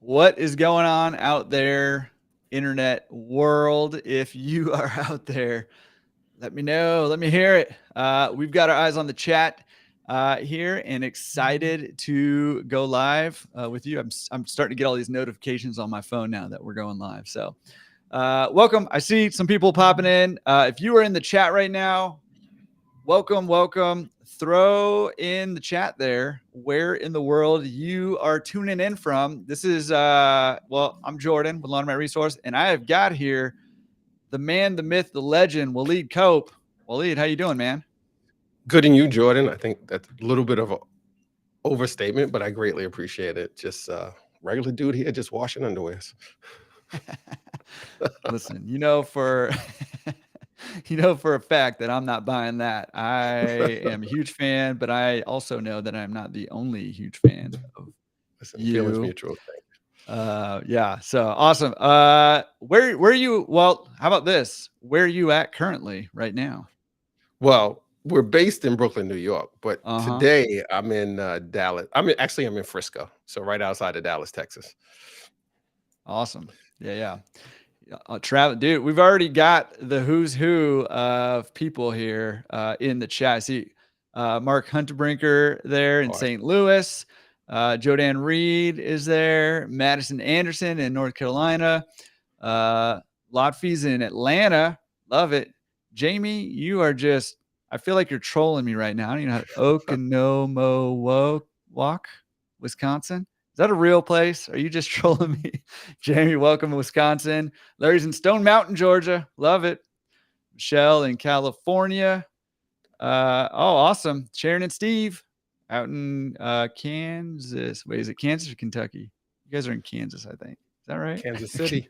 What is going on out there, internet world? If you are out there, let me know. Let me hear it. We've got our eyes on the chat here and excited to go live with you. I'm starting to get all these notifications on my phone now that we're going live. So, welcome. I see some people popping in. If you are in the chat right now, welcome. Throw in the chat there where in the world you are tuning in from. This is I'm Jordan with Laundromat Resource, and I have got here the man, the myth, the legend, Waleed Cope. Waleed, how you doing, man? Good in you, Jordan. I think that's a little bit of an overstatement, but I greatly appreciate it. Just regular dude here, just washing underwears. Listen, for a fact that I'm not buying that. I am a huge fan, but I also know that I'm not the only huge fan of Listen, feelings you. mutual. Yeah, so awesome. Where are you? Well, how about this? Where are you at currently right now? Well, we're based in Brooklyn, New York, but Uh-huh. today I'm in Dallas. I'm in Frisco, so right outside of Dallas, Texas. Awesome. Yeah. Travel, dude. We've already got the who's who of people here in the chat. I see Mark Hunterbrinker there in All right. St. Louis. Jodan Reed is there. Madison Anderson in North Carolina. Lotfie's in Atlanta. Love it. Jamie, you are just, I feel like you're trolling me right now. I don't even know Okonomowoc, Wisconsin. Is that a real place? Are you just trolling me? Jamie, welcome to Wisconsin. Larry's in Stone Mountain, Georgia. Love it. Michelle in California. Awesome. Sharon and Steve out in Kansas. Wait, is it Kansas or Kentucky? You guys are in Kansas, I think. Is that right? Kansas City.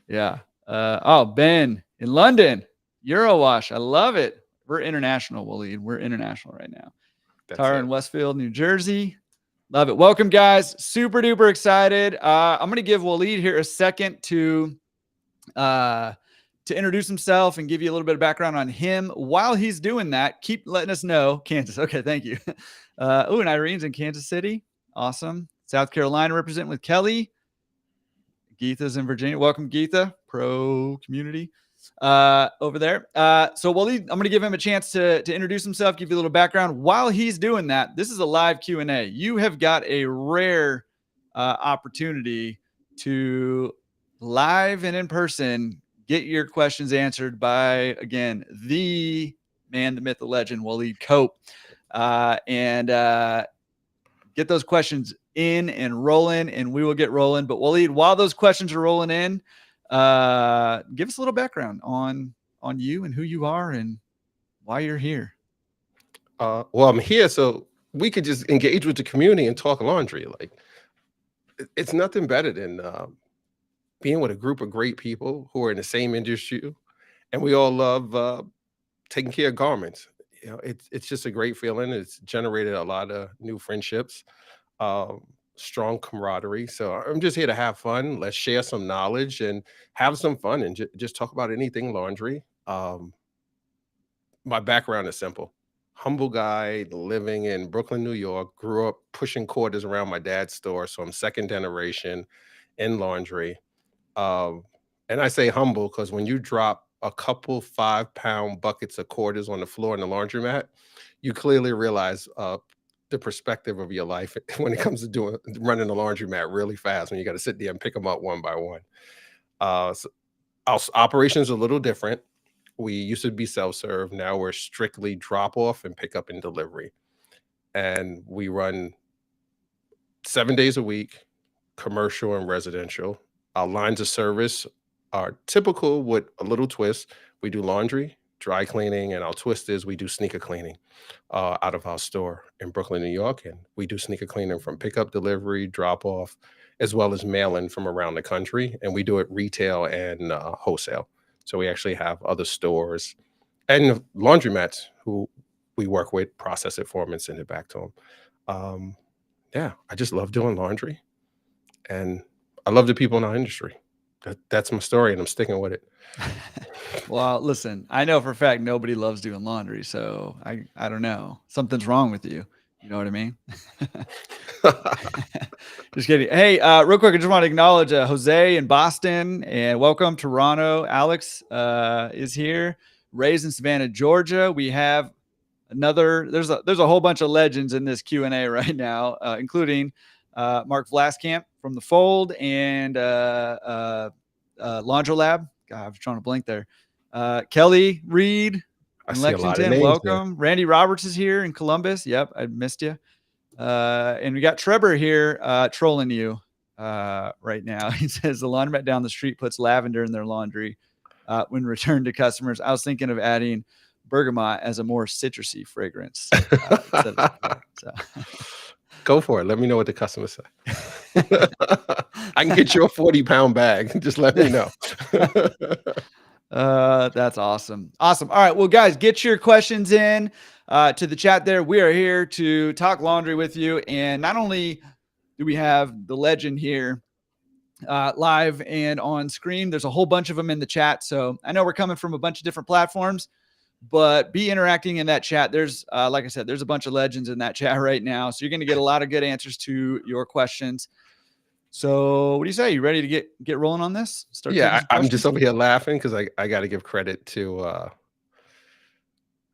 Yeah. Ben in London. Eurowash. I love it. We're international, Waleed. We're international right now. That's Tara in it. Westfield, New Jersey. Love it. Welcome, guys. Super duper excited. I'm going to give Waleed here a second to introduce himself and give you a little bit of background on him. While he's doing that, keep letting us know. Kansas. Okay, thank you. And Irene's in Kansas City. Awesome. South Carolina representing with Kelly. Geetha's in Virginia. Welcome, Geetha, pro community over there. So Waleed, I'm going to give him a chance to introduce himself, give you a little background. While he's doing that, this is a live Q&A. You have got a rare opportunity to live and in person get your questions answered by, again, the man, the myth, the legend, Waleed Cope. And get those questions in and rolling, and we will get rolling. But Waleed, while those questions are rolling in, give us a little background on you and who you are and why you're here. Well, I'm here so we could just engage with the community and talk laundry. Like, it's nothing better than being with a group of great people who are in the same industry, and we all love taking care of garments. It's just a great feeling. It's generated a lot of new friendships, um, strong camaraderie. So I'm just here to have fun. Let's share some knowledge and have some fun and just talk about anything laundry. My background is simple. Humble guy living in Brooklyn, New York, grew up pushing quarters around my dad's store. So I'm second generation in laundry. Um, and I say humble because when you drop a couple 5-pound buckets of quarters on the floor in the laundromat, you clearly realize the perspective of your life when it comes to running the laundromat really fast when you got to sit there and pick them up one by one. So our operations are a little different. We used to be self-serve. Now we're strictly drop off and pick up and delivery. And we run 7 days a week, commercial and residential. Our lines of service are typical with a little twist. We do laundry, dry cleaning, and our twist is we do sneaker cleaning out of our store in Brooklyn, New York. And we do sneaker cleaning from pickup, delivery, drop off, as well as mail in from around the country. And we do it retail and wholesale. So we actually have other stores and laundromats who we work with, process it for them, and send it back to them. Um, yeah, I just love doing laundry, and I love the people in our industry. That's my story, and I'm sticking with it. Well, listen, I know for a fact nobody loves doing laundry, so I don't know. Something's wrong with you. You know what I mean? Just kidding. Hey, real quick, I just want to acknowledge Jose in Boston and welcome Toronto. Alex is here. Raised in Savannah, Georgia. We have another. There's a whole bunch of legends in this Q&A right now, including Mark Vlaskamp from the Fold and Laundrolab. God, I was trying to blink there. Kelly Reed I in see a lot of Lexington. names there. Welcome. Randy Roberts is here in Columbus. Yep, I missed you. And we got Trevor here trolling you right now. He says the laundromat down the street puts lavender in their laundry when returned to customers. I was thinking of adding bergamot as a more citrusy fragrance. Go for it. Let me know what the customers say. I can get you a 40-pound bag. Just let me know. That's awesome. Awesome. All right. Well, guys, get your questions in to the chat there. We are here to talk laundry with you. And not only do we have the legend here live and on screen, there's a whole bunch of them in the chat. So I know we're coming from a bunch of different platforms, but be interacting in that chat. There's, like I said, there's a bunch of legends in that chat right now. So you're going to get a lot of good answers to your questions. So what do you say? You ready to get rolling on this? Yeah, I'm just over here laughing because I got to give credit to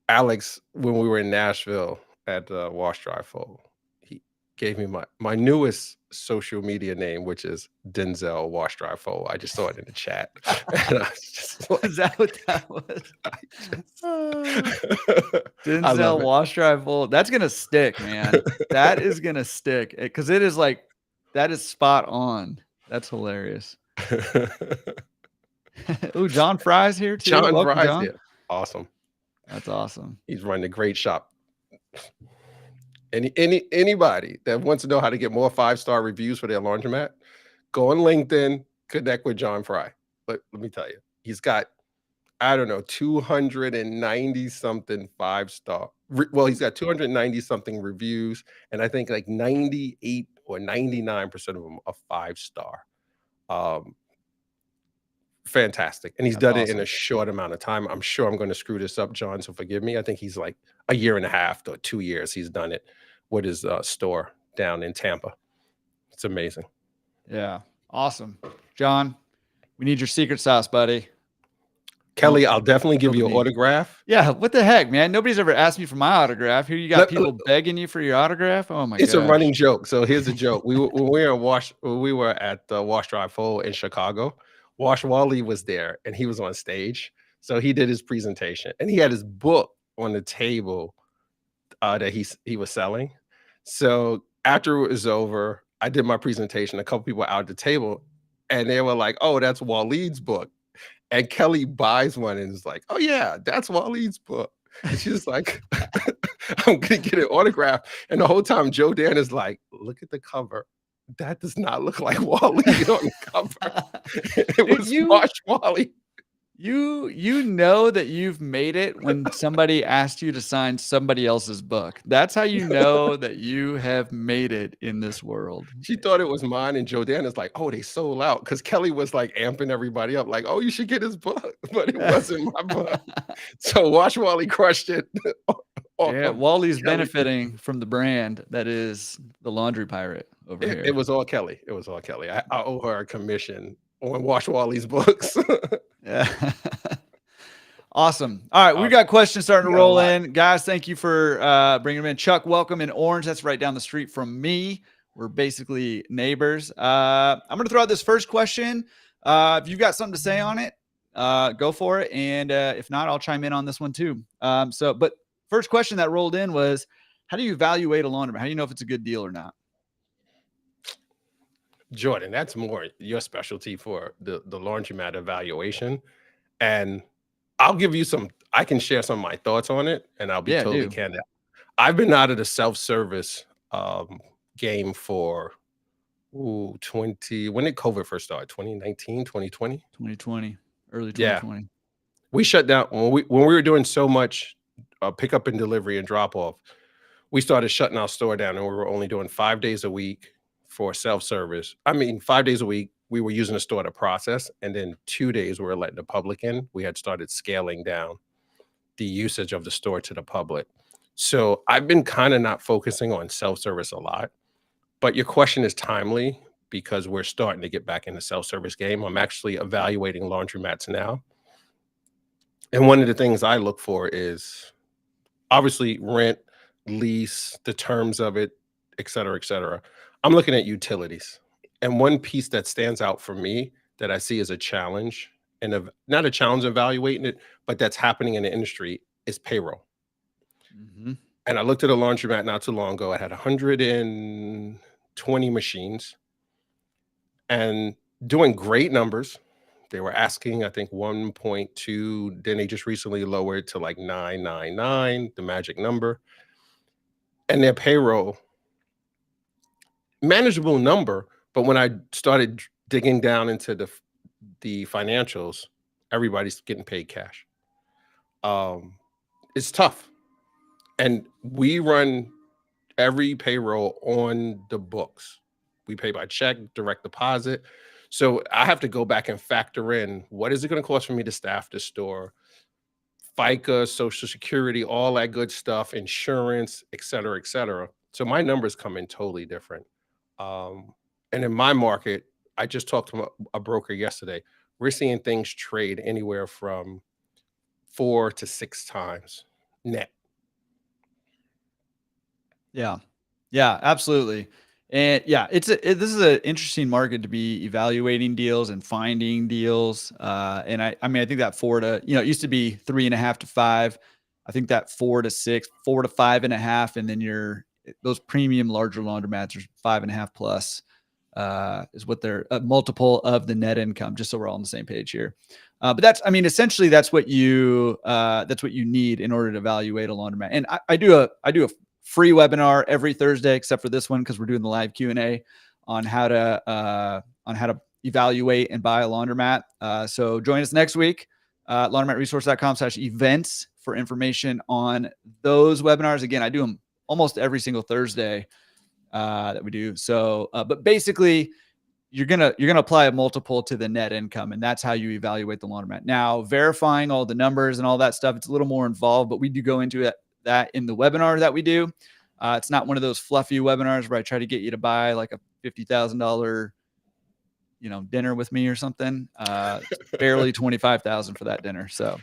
Alex when we were in Nashville at Wash Dry Fold. He gave me my newest social media name, which is Denzel Wash Dry Fold. I just saw it in the chat. And I was just like, is that what that was? Denzel Wash Dry Fold. That's gonna stick, man. That is gonna stick because it is like that is spot on. That's hilarious. Ooh, John Fry's here too. John Welcome, Fry's John. here. Awesome. That's awesome. He's running a great shop. Anybody that wants to know how to get more 5-star reviews for their laundromat, go on LinkedIn, connect with John Fry. But let me tell you, he's got, I don't know, 290 something 5-star. Well, he's got 290 something reviews, and I think like 98 or 99% of them are 5-star. Fantastic. And he's done it in a short amount of time. I'm sure I'm going to screw this up, John, so forgive me. I think he's like a year and a half or 2 years he's done it with his store down in Tampa. It's amazing. Yeah. Awesome. John, we need your secret sauce, buddy. Kelly, I'll definitely give you an autograph. Yeah, what the heck, man? Nobody's ever asked me for my autograph. Here you got people begging you for your autograph. Oh my god, it's a running joke. So here's a joke. When we were at the Wash Dry Fold in Chicago. Wash Waleed was there, and he was on stage. So he did his presentation, and he had his book on the table that he was selling. So after it was over, I did my presentation. A couple people out at the table, and they were like, "Oh, that's Waleed's book." And Kelly buys one and is like, "Oh yeah, that's Waleed's book." And she's like, "I'm gonna get an autograph." And the whole time, Joe Dan is like, "Look at the cover. That does not look like Waleed on the cover." It was Wash Waleed. You know that you've made it when somebody asked you to sign somebody else's book. That's how you know that you have made it in this world. She thought it was mine, and Joe Dan is like, "Oh, they sold out," because Kelly was like amping everybody up, like, "Oh, you should get his book," but it wasn't my book. So Wash Waleed crushed it. Yeah, Wally's benefiting from the brand that is the Laundry Pirate over here. It was all Kelly. It was all Kelly. I owe her a commission on Wash Waleed's books. Yeah. Awesome. All right, we got questions starting to roll in. Guys, thank you for bringing them in. Chuck, welcome in Orange. That's right down the street from me. We're basically neighbors. I'm going to throw out this first question. If you've got something to say on it, go for it. And if not, I'll chime in on this one too. But first question that rolled in was, how do you evaluate a laundromat? How do you know if it's a good deal or not? Jordan, that's more your specialty for the laundromat evaluation. And I'll give you I can share some of my thoughts on it, and I'll be totally candid. I've been out of the self-service game for 20, when did COVID first start? 2019, 2020? 2020, early 2020. Yeah. We shut down when we were doing so much pickup and delivery and drop off. We started shutting our store down, and we were only doing 5 days a week for self-service. I mean, 5 days a week, we were using the store to process, and then 2 days we were letting the public in. We had started scaling down the usage of the store to the public. So I've been kind of not focusing on self-service a lot, but your question is timely because we're starting to get back in the self-service game. I'm actually evaluating laundromats now. And one of the things I look for is obviously rent, lease, the terms of it, et cetera, et cetera. I'm looking at utilities. And one piece that stands out for me that I see as a challenge and not a challenge evaluating it, but that's happening in the industry is payroll. Mhm. And I looked at a laundromat not too long ago. I had 120 machines and doing great numbers. They were asking, I think 1.2. Then they just recently lowered to like 999, the magic number. And their payroll, manageable number. But when I started digging down into the financials, everybody's getting paid cash. Um, it's tough. And we run every payroll on the books. We pay by check, direct deposit. So I have to go back and factor in what is it going to cost for me to staff the store, FICA, Social Security, all that good stuff, insurance, et cetera, et cetera. So my numbers come in totally different. Um, and in my market, I just talked to a broker yesterday. We're seeing things trade anywhere from 4 to 6 times net. Yeah. Yeah, absolutely. And yeah, this is an interesting market to be evaluating deals and finding deals. And I mean, I think that it used to be 3.5 to 5. I think that 4 to 6, 4 to 5.5, and then those premium larger laundromats are 5.5 plus, is what they're a multiple of the net income, just so we're all on the same page here. But essentially that's what you need in order to evaluate a laundromat. And I do a free webinar every Thursday, except for this one, because we're doing the live Q&A on how to evaluate and buy a laundromat. So join us next week, laundromatresource.com/events for information on those webinars. Again, I do them almost every single Thursday that we do. So, but basically, you're gonna apply a multiple to the net income, and that's how you evaluate the laundromat. Now, verifying all the numbers and all that stuff, it's a little more involved, but we do go into that in the webinar that we do. It's not one of those fluffy webinars where I try to get you to buy like a $50,000 dinner with me or something. It's barely 25,000 for that dinner. So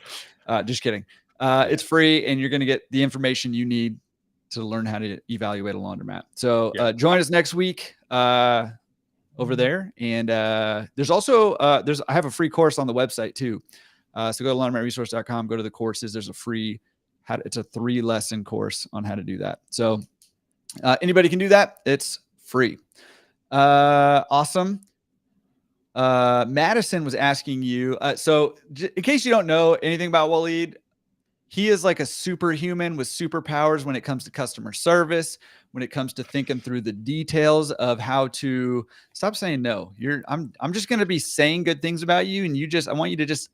just kidding. It's free, and you're going to get the information you need to learn how to evaluate a laundromat. So join us next week over there. And there's also I have a free course on the website too. So go to laundromatresource.com, go to the courses. There's a free it's a 3-lesson course on how to do that. So anybody can do that. It's free. Awesome. Madison was asking you. So in case you don't know anything about Waleed, he is like a superhuman with superpowers when it comes to customer service, when it comes to thinking through the details of how to stop saying no. I'm just going to be saying good things about you. And I want you to just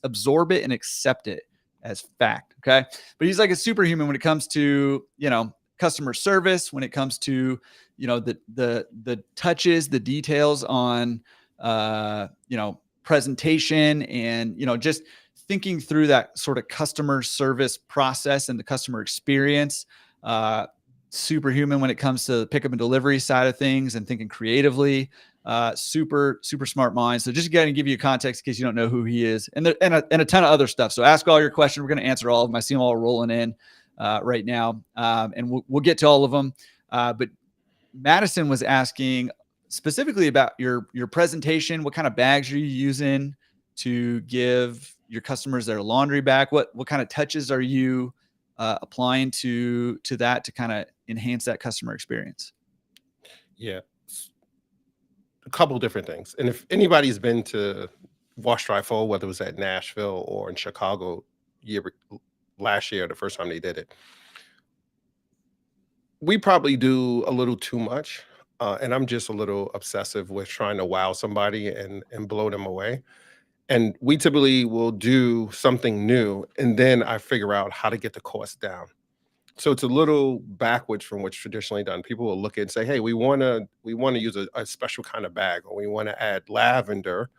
absorb it and accept it as fact. Okay. But he's like a superhuman when it comes to, customer service, when it comes to, the touches, the details on, presentation and, just thinking through that sort of customer service process and the customer experience. Superhuman when it comes to the pickup and delivery side of things and thinking creatively. Super smart mind. So just to give you context in case you don't know who he is, and a ton of other stuff. So ask all your questions. We're going to answer all of them. I see them all rolling in right now, and we'll get to all of them. But Madison was asking specifically about your presentation. What kind of bags are you using to give your customers their laundry back? What kind of touches are you applying to that to kind of enhance that customer experience? Yeah, a couple different things. And if anybody's been to Wash Dry Fold, whether it was at Nashville or in Chicago last year, the first time they did it, we probably do a little too much. And I'm just a little obsessive with trying to wow somebody and blow them away. And we typically will do something new, and then I figure out how to get the cost down. So it's a little backwards from what's traditionally done. People will look and say, "Hey, we wanna use a special kind of bag, or we wanna add lavender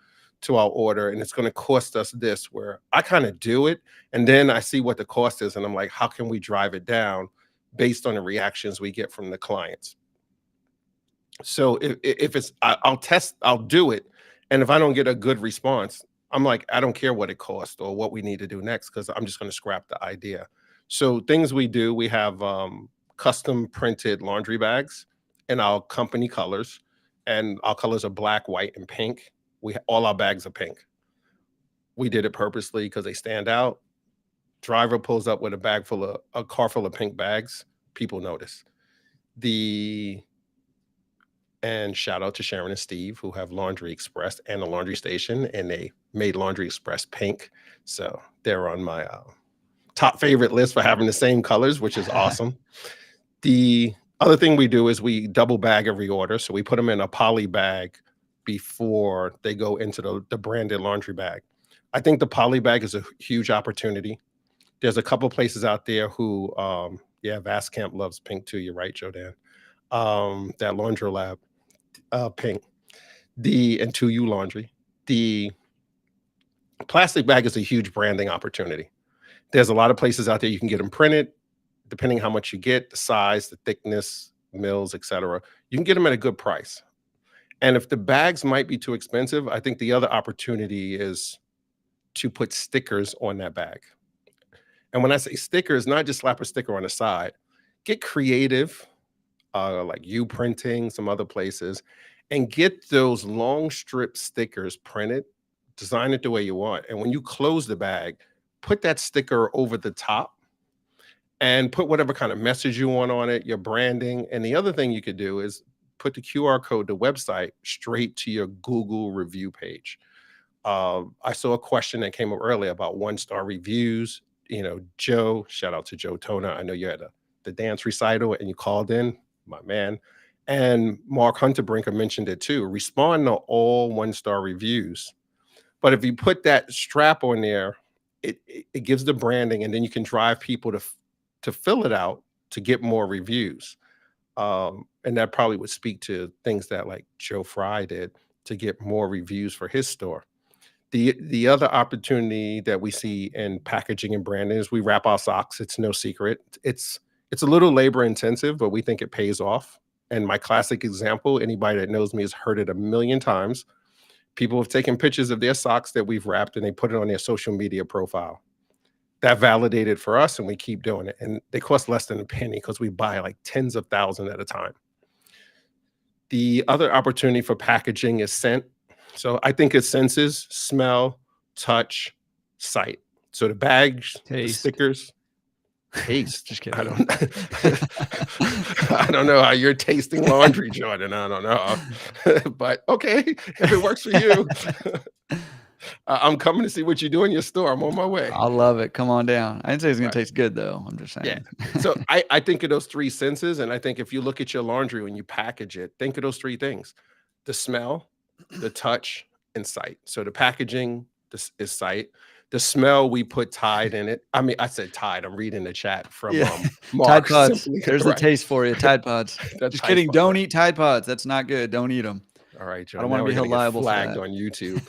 to our order, and it's gonna cost us this." Where I kind of do it, and then I see what the cost is, and I'm like, "How can we drive it down?" based on the reactions we get from the clients. So if it's, I'll do it. And if I don't get a good response, I'm like, I don't care what it costs or what we need to do next, because I'm just going to scrap the idea. So things we do, we have custom printed laundry bags in our company colors, and our colors are black, white, and pink. All our bags are pink. We did it purposely because they stand out. Driver pulls up with a car full of pink bags. People notice. And shout out to Sharon and Steve, who have Laundry Express and a laundry station, and they made Laundry Express pink. So they're on my top favorite list for having the same colors, which is awesome. The other thing we do is we double bag every order. So we put them in a poly bag before they go into the branded laundry bag. I think the poly bag is a huge opportunity. There's a couple places out there who, Vastcamp loves pink too. You're right, Jodan. That Laundromat, pink. And 2U Laundry. The plastic bag is a huge branding opportunity. There's a lot of places out there you can get them printed, depending how much you get, the size, the thickness, mills, etc. You can get them at a good price. And if the bags might be too expensive, I think the other opportunity is to put stickers on that bag. And when I say stickers, not just slap a sticker on the side. Get creative, like U Printing, some other places, and get those long strip stickers printed, design it the way you want. And when you close the bag, put that sticker over the top and put whatever kind of message you want on it, your branding. And the other thing you could do is put the QR code, the website, straight to your Google review page. I saw a question that came up earlier about 1-star reviews. Joe, shout out to Joe Tona. I know you had the dance recital and you called in, my man. And Mark Hunterbrinker mentioned it too. Respond to all 1-star reviews. But if you put that strap on there, it gives the branding, and then you can drive people to fill it out to get more reviews. And that probably would speak to things that like Joe Fry did to get more reviews for his store. The other opportunity that we see in packaging and branding is we wrap our socks. It's no secret. It's a little labor intensive, but we think it pays off. And my classic example, anybody that knows me has heard it a million times. People have taken pictures of their socks that we've wrapped and they put it on their social media profile. That validated for us, and we keep doing it. And they cost less than a penny because we buy like tens of thousands at a time. The other opportunity for packaging is scent. So I think it's senses: smell, touch, sight. So the bags, the stickers, taste. Just kidding. I don't know how you're tasting laundry, Jordan. I don't know. But okay, if it works for you. I'm coming to see what you do in your store. I'm on my way. I love it. Come on down. I didn't say it's going to taste good, though. I'm just saying. Yeah. So I think of those three senses. And I think if you look at your laundry when you package it, think of those three things: the smell, the touch, and sight. So the packaging is sight. The smell, we put Tide in it. I mean, I said Tide. I'm reading the chat from Mark. Tide Pods. There's the taste for you. Tide Pods. Just kidding. Don't eat Tide Pods. That's not good. Don't eat them. All right, Joe. I don't want to be held liable flagged on YouTube.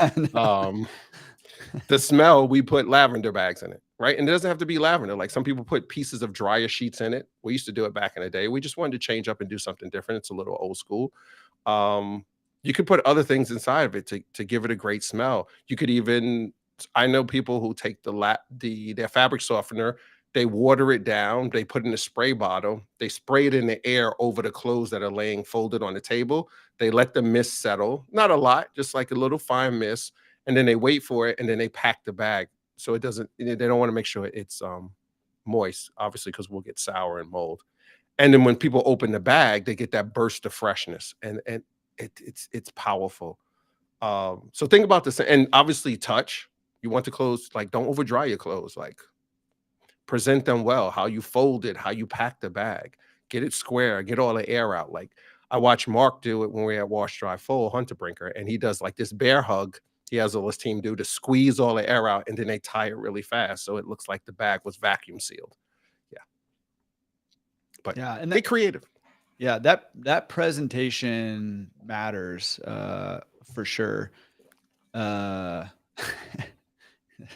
The smell, we put lavender bags in it, right? And it doesn't have to be lavender. Like some people put pieces of dryer sheets in it. We used to do it back in the day. We just wanted to change up and do something different. It's a little old school. You could put other things inside of it to give it a great smell. You could even, I know people who take their fabric softener, they water it down, they put it in a spray bottle, they spray it in the air over the clothes that are laying folded on the table. They let the mist settle, not a lot, just like a little fine mist, and then they wait for it, and then they pack the bag so it doesn't. They don't want to make sure it's moist, obviously, because we'll get sour and mold. And then when people open the bag, they get that burst of freshness, and it's powerful. So think about this, and obviously touch. You want the clothes, like, don't over dry your clothes, like present them well, how you fold it, how you pack the bag, get it square, get all the air out. Like I watched Mark do it when we were at Wash Dry Fold, Hunterbrinker, and he does like this bear hug. He has all his team do to squeeze all the air out, and then they tie it really fast so it looks like the bag was vacuum sealed. Yeah. But yeah, and they creative. Yeah, that presentation matters for sure.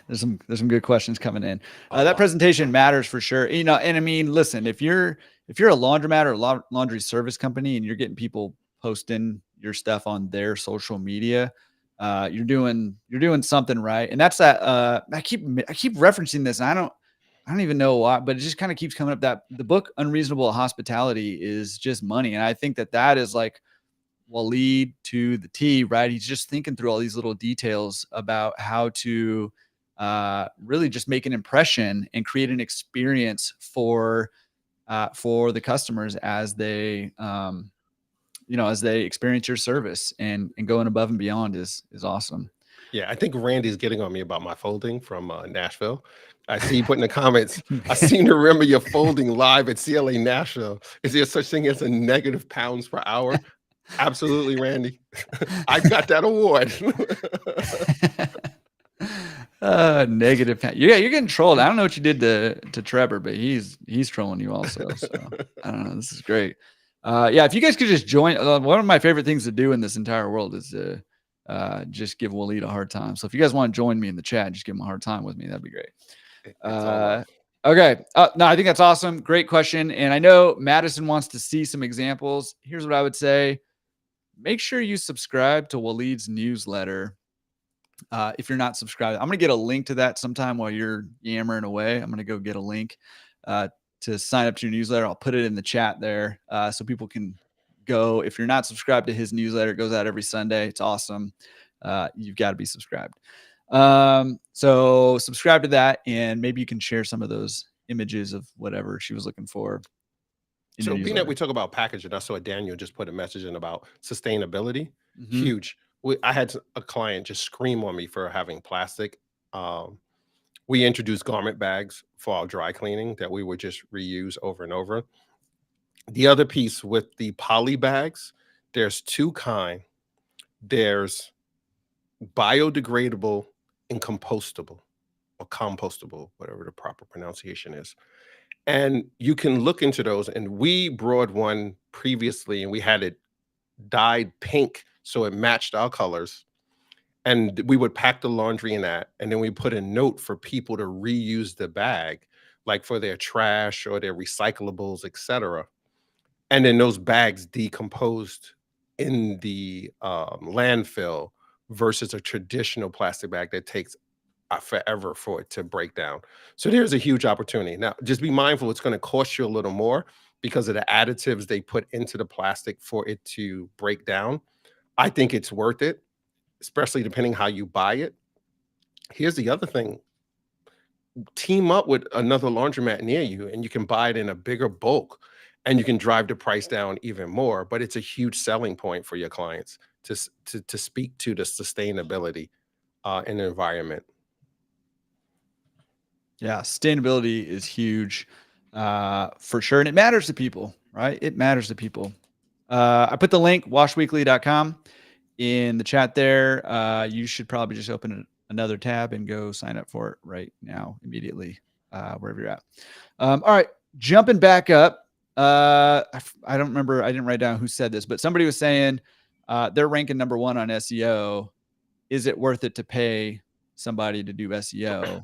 There's some good questions coming in. That presentation matters for sure. And I mean, listen, if you're if you're a laundromat or laundry service company and you're getting people posting your stuff on their social media, you're doing something right. And that's that. I keep referencing this. And I don't even know why, but it just kind of keeps coming up that the book Unreasonable Hospitality is just money. And I think that is like Waleed to the T, right? He's just thinking through all these little details about how to really just make an impression and create an experience for the customers as they as they experience your service, and going above and beyond is awesome. Yeah, I think Randy's getting on me about my folding from Nashville. I see you put in the comments. I seem to remember you're folding live at CLA Nashville. Is there such thing as a negative pounds per hour? Absolutely, Randy. I got that award. Negative. Yeah, you're getting trolled. I don't know what you did to Trevor, but he's trolling you also. So I don't know. This is great. Yeah, if you guys could just join, one of my favorite things to do in this entire world is to just give Waleed a hard time. So if you guys want to join me in the chat, just give him a hard time with me. That'd be great. It's all love. Okay. No, I think that's awesome. Great question. And I know Madison wants to see some examples. Here's what I would say. Make sure you subscribe to Waleed's newsletter. If you're not subscribed, I'm going to get a link to that sometime while you're yammering away. I'm going to go get a link to sign up to your newsletter. I'll put it in the chat there so people can go. If you're not subscribed to his newsletter, it goes out every Sunday. It's awesome. You've got to be subscribed. So subscribe to that, and maybe you can share some of those images of whatever she was looking for. So being that we talk about packaging, I saw Daniel just put a message in about sustainability. Mm-hmm. Huge. I had a client just scream on me for having plastic. We introduced garment bags for our dry cleaning that we would just reuse over and over. The other piece with the poly bags, there's two kinds. There's biodegradable and compostable, or compostable, whatever the proper pronunciation is. And you can look into those. And we brought one previously, and we had it dyed pink so it matched our colors. And we would pack the laundry in that, and then we put a note for people to reuse the bag, like for their trash or their recyclables, etc. And then those bags decomposed in the landfill versus a traditional plastic bag that takes forever for it to break down. So there's a huge opportunity. Now, just be mindful, it's going to cost you a little more because of the additives they put into the plastic for it to break down. I think it's worth it, especially depending how you buy it. Here's the other thing. Team up with another laundromat near you, and you can buy it in a bigger bulk, and you can drive the price down even more. But it's a huge selling point for your clients to speak to the sustainability in the environment. Yeah, sustainability is huge for sure. And it matters to people, right? It matters to people. I put the link, washweekly.com, in the chat there. You should probably just open another tab and go sign up for it right now, immediately, wherever you're at. All right, jumping back up. I don't remember. I didn't write down who said this, but somebody was saying they're ranking number 1 on SEO. Is it worth it to pay somebody to do SEO?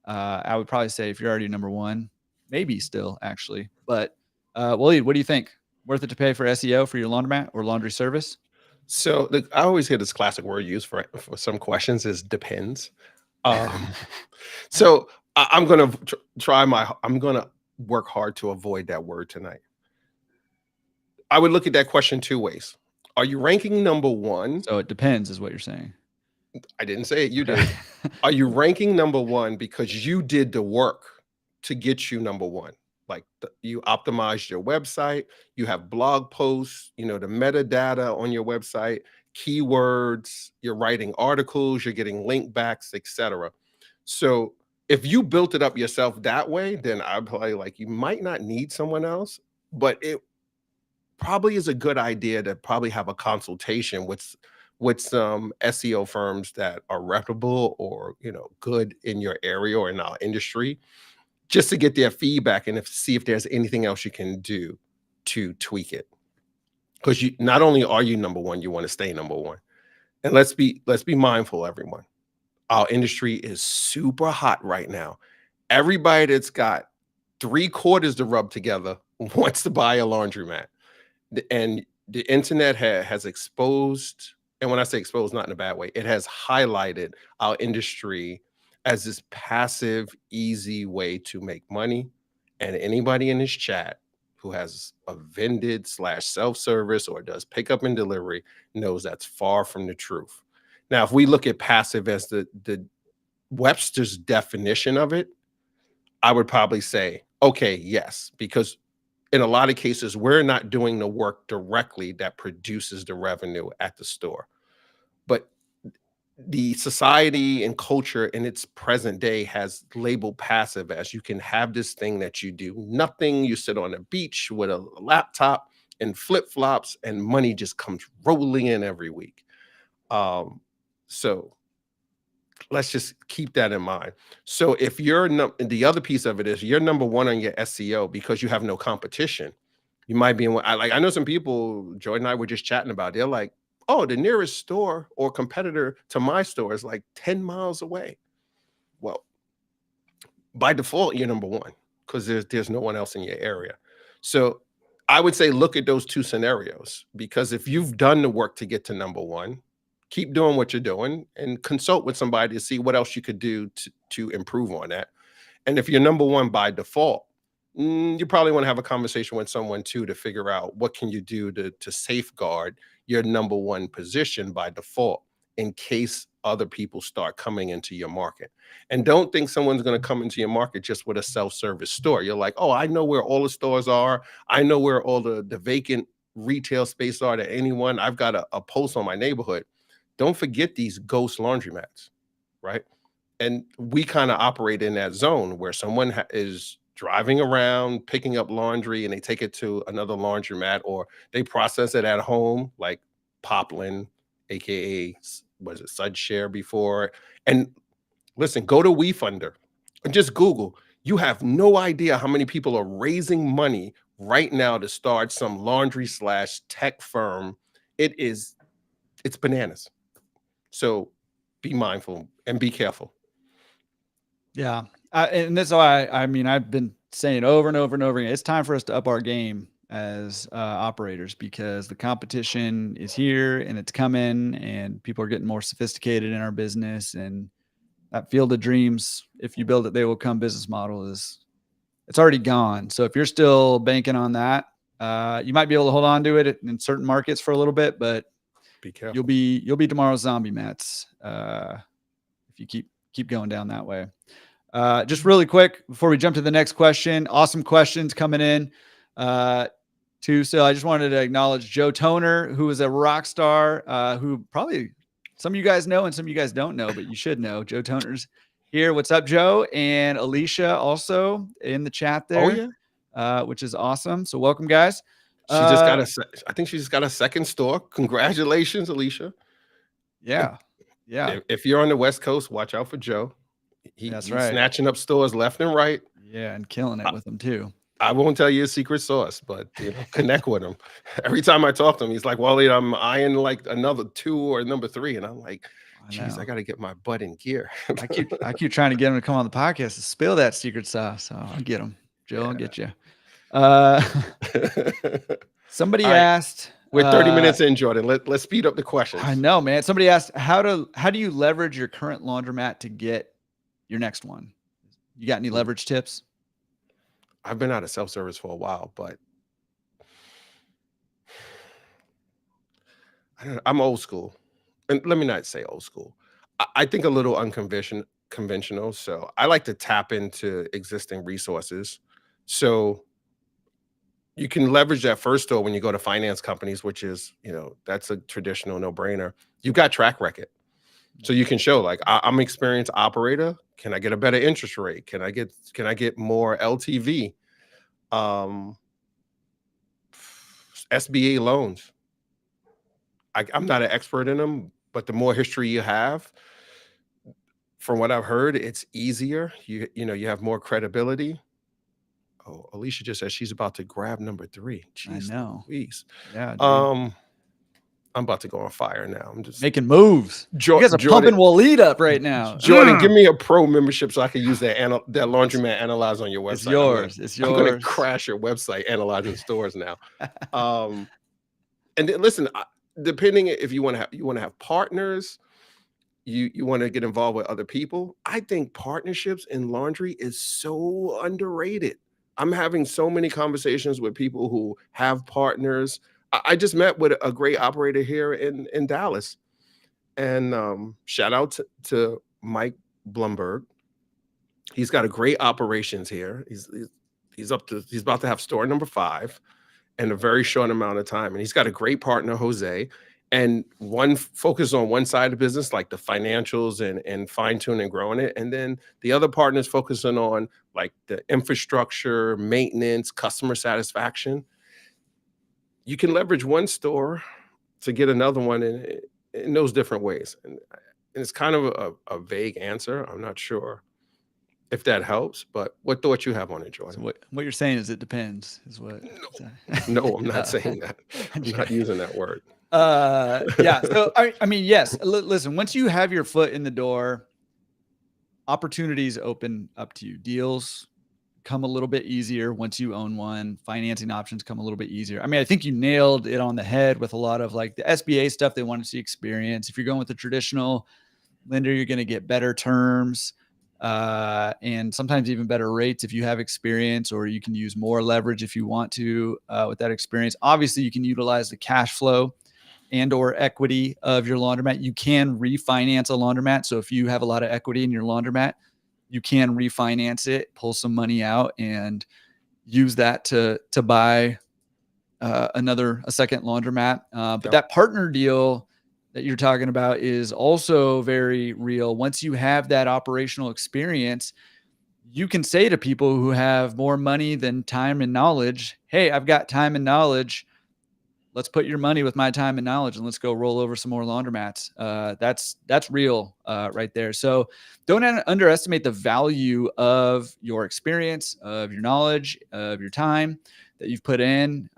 I would probably say if you're already number 1, maybe still actually. But Waleed, what do you think? Worth it to pay for SEO for your laundromat or laundry service? So I always hear this classic word used for some questions is depends. So I'm going to I'm going to work hard to avoid that word tonight. I would look at that question 2 ways. Are you ranking number 1? So it depends is what you're saying. I didn't say it. You did. Are you ranking number 1 because you did the work to get you number 1? Like you optimized your website, you have blog posts, the metadata on your website, keywords, you're writing articles, you're getting link backs, etc. So if you built it up yourself that way, then I'd probably like, you might not need someone else, but it probably is a good idea to probably have a consultation with some SEO firms that are reputable or, good in your area or in our industry, just to get their feedback and see if there's anything else you can do to tweak it. Because you not only are you number 1, you want to stay number 1. And let's be mindful, everyone. Our industry is super hot right now. Everybody that's got 3 quarters to rub together wants to buy a laundromat. And the internet has exposed, and when I say exposed, not in a bad way, it has highlighted our industry as this passive, easy way to make money. And anybody in this chat who has a vended slash self-service or does pickup and delivery knows that's far from the truth. Now, if we look at passive as the Webster's definition of it, I would probably say, okay, yes, because in a lot of cases, we're not doing the work directly that produces the revenue at the store. But the society and culture in its present day has labeled passive as you can have this thing that you do nothing. You sit on a beach with a laptop and flip flops, and money just comes rolling in every week. Um, so let's just keep that in mind. So if you're the other piece of it is you're number one on your SEO because you have no competition. You might be in one. I know some people, Jordan and I were just chatting about. They're like, "Oh, the nearest store or competitor to my store is like 10 miles away." Well, by default, you're number one because there's no one else in your area. So I would say look at those two scenarios because if you've done the work to get to number one, keep doing what you're doing and consult with somebody to see what else you could do to improve on that. And if you're number one by default, you probably want to have a conversation with someone too to figure out what can you do to safeguard your number one position by default in case other people start coming into your market. And don't think someone's going to come into your market just with a self-service store. You're like, oh, I know where all the stores are. I know where all the vacant retail space are to anyone. I've got a post on my neighborhood. Don't forget these ghost laundromats, right? And we kind of operate in that zone where someone is driving around picking up laundry and they take it to another laundromat or they process it at home like Poplin, aka was it Sudshare before. And listen, go to WeFunder and just Google. You have no idea how many people are raising money right now to start some laundry slash tech firm. It's bananas. So be mindful and be careful. Yeah. And that's why I mean, I've been saying over and over and over again, it's time for us to up our game as operators because the competition is here and it's coming and people are getting more sophisticated in our business. And that field of dreams, if you build it, they will come business model it's already gone. So if you're still banking on that, you might be able to hold on to it in certain markets for a little bit, but Be careful. you'll be tomorrow's zombie Mets if you keep going down that way. Just really quick before we jump to the next question, awesome questions coming in too. So I just wanted to acknowledge Joe Toner, who is a rock star, who probably some of you guys know and some of you guys don't know, but you should know. Joe Toner's here. What's up, Joe? And Alicia also in the chat Oh there, yeah. which is awesome. So welcome, guys. She just got I think she just got a second store. Congratulations, Alicia. Yeah. Yeah. If you're on the West Coast, watch out for Joe. That's He's right. snatching up stores left and right. Yeah. And killing it with them too. I won't tell you a secret sauce, but connect with him. Every time I talk to him, he's like, "Waleed, I'm eyeing like another 2 or number 3," and I'm like, "Geez, I got to get my butt in gear." I keep trying to get him to come on the podcast to spill that secret sauce. So I'll get him. Joe, I'll get you. Somebody All right. asked. We're 30 minutes in, Jordan. Let's speed up the questions. I know, man. Somebody asked how do you leverage your current laundromat to get your next one? You got any leverage tips? I've been out of self-service for a while, but I'm old school. And let me not say old school. I think a little conventional. So I like to tap into existing resources. So you can leverage that first store when you go to finance companies, which is, that's a traditional no-brainer. You've got track record. So you can show like I'm an experienced operator. Can I get a better interest rate? Can I get more LTV? SBA loans. I'm not an expert in them, but the more history you have, from what I've heard, it's easier. You have more credibility. Oh, Alicia just said she's about to grab number 3. Jeez, I know. Louise. Yeah, dude. I'm about to go on fire now. I'm just making moves. You guys are pumping Waleed up right now. Jordan, give me a pro membership so I can use that Laundromat analyzer on your website. It's yours. It's yours. I'm gonna crash your website analyzing stores now. And then, listen, depending if you want to have partners, you want to get involved with other people. I think partnerships in laundry is so underrated. I'm having so many conversations with people who have partners. I just met with a great operator here in Dallas, and shout out to Mike Blumberg. He's got a great operations here. He's about to have store number 5 in a very short amount of time, and he's got a great partner, Jose. And one focus on one side of the business, like the financials and fine tuning and growing it. And then the other partners focusing on like the infrastructure, maintenance, customer satisfaction. You can leverage one store to get another one in those different ways. And it's kind of a vague answer. I'm not sure if that helps, but what thoughts you have on it, Jordan? So what you're saying is it depends, is what? No, I'm not saying that. I'm not using that word. Yeah. So I mean, yes. Listen, once you have your foot in the door, opportunities open up to you. Deals come a little bit easier once you own one. Financing options come a little bit easier. I mean, I think you nailed it on the head with a lot of like the SBA stuff. They want to see experience. If you're going with the traditional lender, you're going to get better terms and sometimes even better rates if you have experience, or you can use more leverage if you want to with that experience. Obviously, you can utilize the cash flow and or equity of your laundromat. You can refinance a laundromat. So if you have a lot of equity in your laundromat, you can refinance it, pull some money out, and use that to buy a second laundromat. But that partner deal that you're talking about is also very real. Once you have that operational experience, you can say to people who have more money than time and knowledge, hey, I've got time and knowledge. Let's put your money with my time and knowledge, and let's go roll over some more laundromats. That's real right there. So don't underestimate the value of your experience, of your knowledge, of your time that you've put in,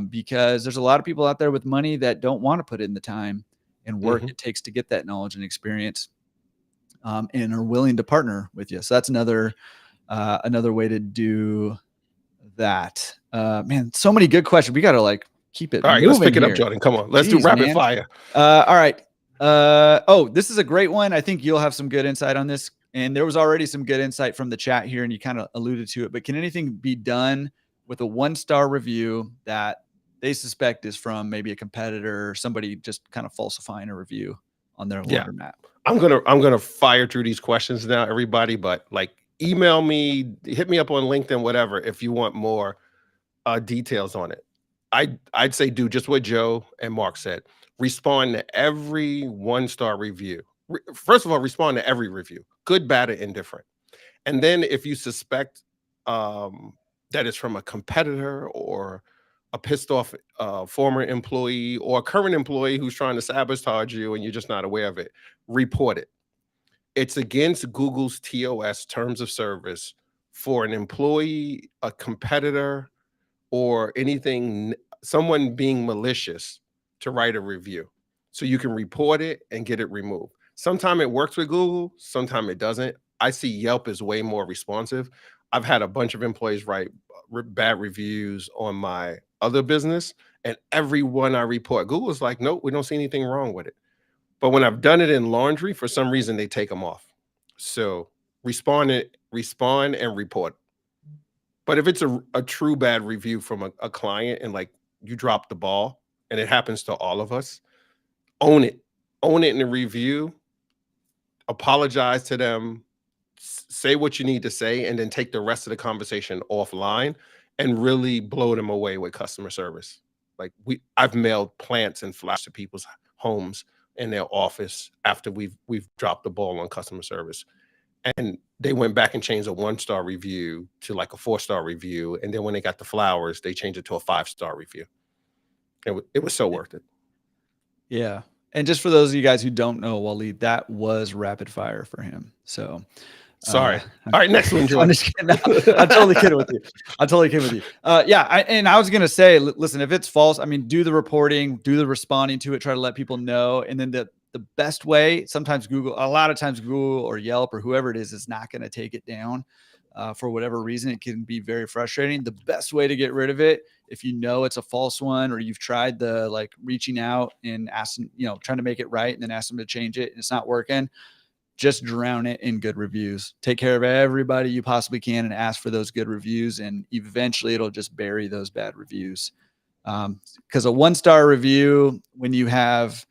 because there's a lot of people out there with money that don't want to put in the time and work it takes to get that knowledge and experience, and are willing to partner with you. So that's another way to do that. Man, so many good questions. We got to like keep it. All right, let's pick it up, Jordan. Come on, let's do rapid fire. All right. Oh, this is a great one. I think you'll have some good insight on this. And there was already some good insight from the chat here, and you kind of alluded to it. But can anything be done with a 1-star review that they suspect is from maybe a competitor or somebody just kind of falsifying a review on their laundromat? I'm gonna fire through these questions now, everybody. But like, email me, hit me up on LinkedIn, whatever, if you want more details on it. I'd say do just what Joe and Mark said. Respond to every 1-star review. First of all, respond to every review, good, bad, or indifferent. And then if you suspect that it's from a competitor or a pissed off former employee or a current employee who's trying to sabotage you and you're just not aware of it, report it. It's against Google's TOS, terms of service, for an employee, a competitor, or anything, someone being malicious to write a review. So you can report it and get it removed. Sometimes it works with Google, sometimes it doesn't. I see Yelp is way more responsive. I've had a bunch of employees write bad reviews on my other business, and every one I report, Google's like, nope, we don't see anything wrong with it. But when I've done it in laundry, for some reason, they take them off. So respond and report. But if it's a true bad review from a client and like you dropped the ball, and it happens to all of us, own it. Own it in the review, apologize to them, say what you need to say, and then take the rest of the conversation offline and really blow them away with customer service. Like I've mailed plants and flowers to people's homes in their office after we've dropped the ball on customer service. And they went back and changed a 1-star review to like a 4-star review. And then when they got the flowers, they changed it to a 5-star review. It was so worth it. Yeah. And just for those of you guys who don't know Waleed, that was rapid fire for him. So Sorry. All right, next one, I'm George. just kidding. I'm totally kidding with you. I'm totally kidding with you. Yeah, and I was gonna say, listen, if it's false, I mean, do the reporting, do the responding to it, try to let people know, and then the best way, sometimes Google, a lot of times Google or Yelp or whoever it is not going to take it down for whatever reason. It can be very frustrating. The best way to get rid of it, if you know it's a false one, or you've tried the like reaching out and asking, trying to make it right and then ask them to change it and it's not working, just drown it in good reviews. Take care of everybody you possibly can and ask for those good reviews. And eventually it'll just bury those bad reviews. Because a 1-star review, when you have,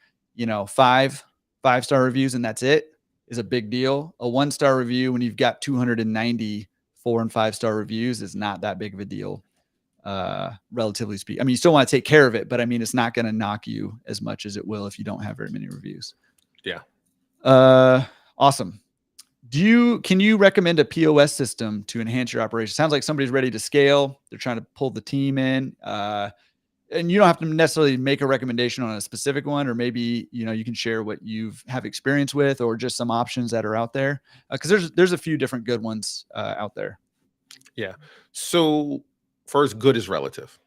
five-star reviews and that's it, is a big deal. A 1-star review, when you've got 290 4- and 5-star reviews, is not that big of a deal. Relatively speaking. I mean, you still want to take care of it, but I mean, it's not going to knock you as much as it will if you don't have very many reviews. Yeah. Awesome. Can you recommend a POS system to enhance your operation? Sounds like somebody's ready to scale. They're trying to pull the team in. And you don't have to necessarily make a recommendation on a specific one, or maybe, you can share what you've have experience with, or just some options that are out there. Cause there's a few different good ones out there. Yeah. So first, good is relative.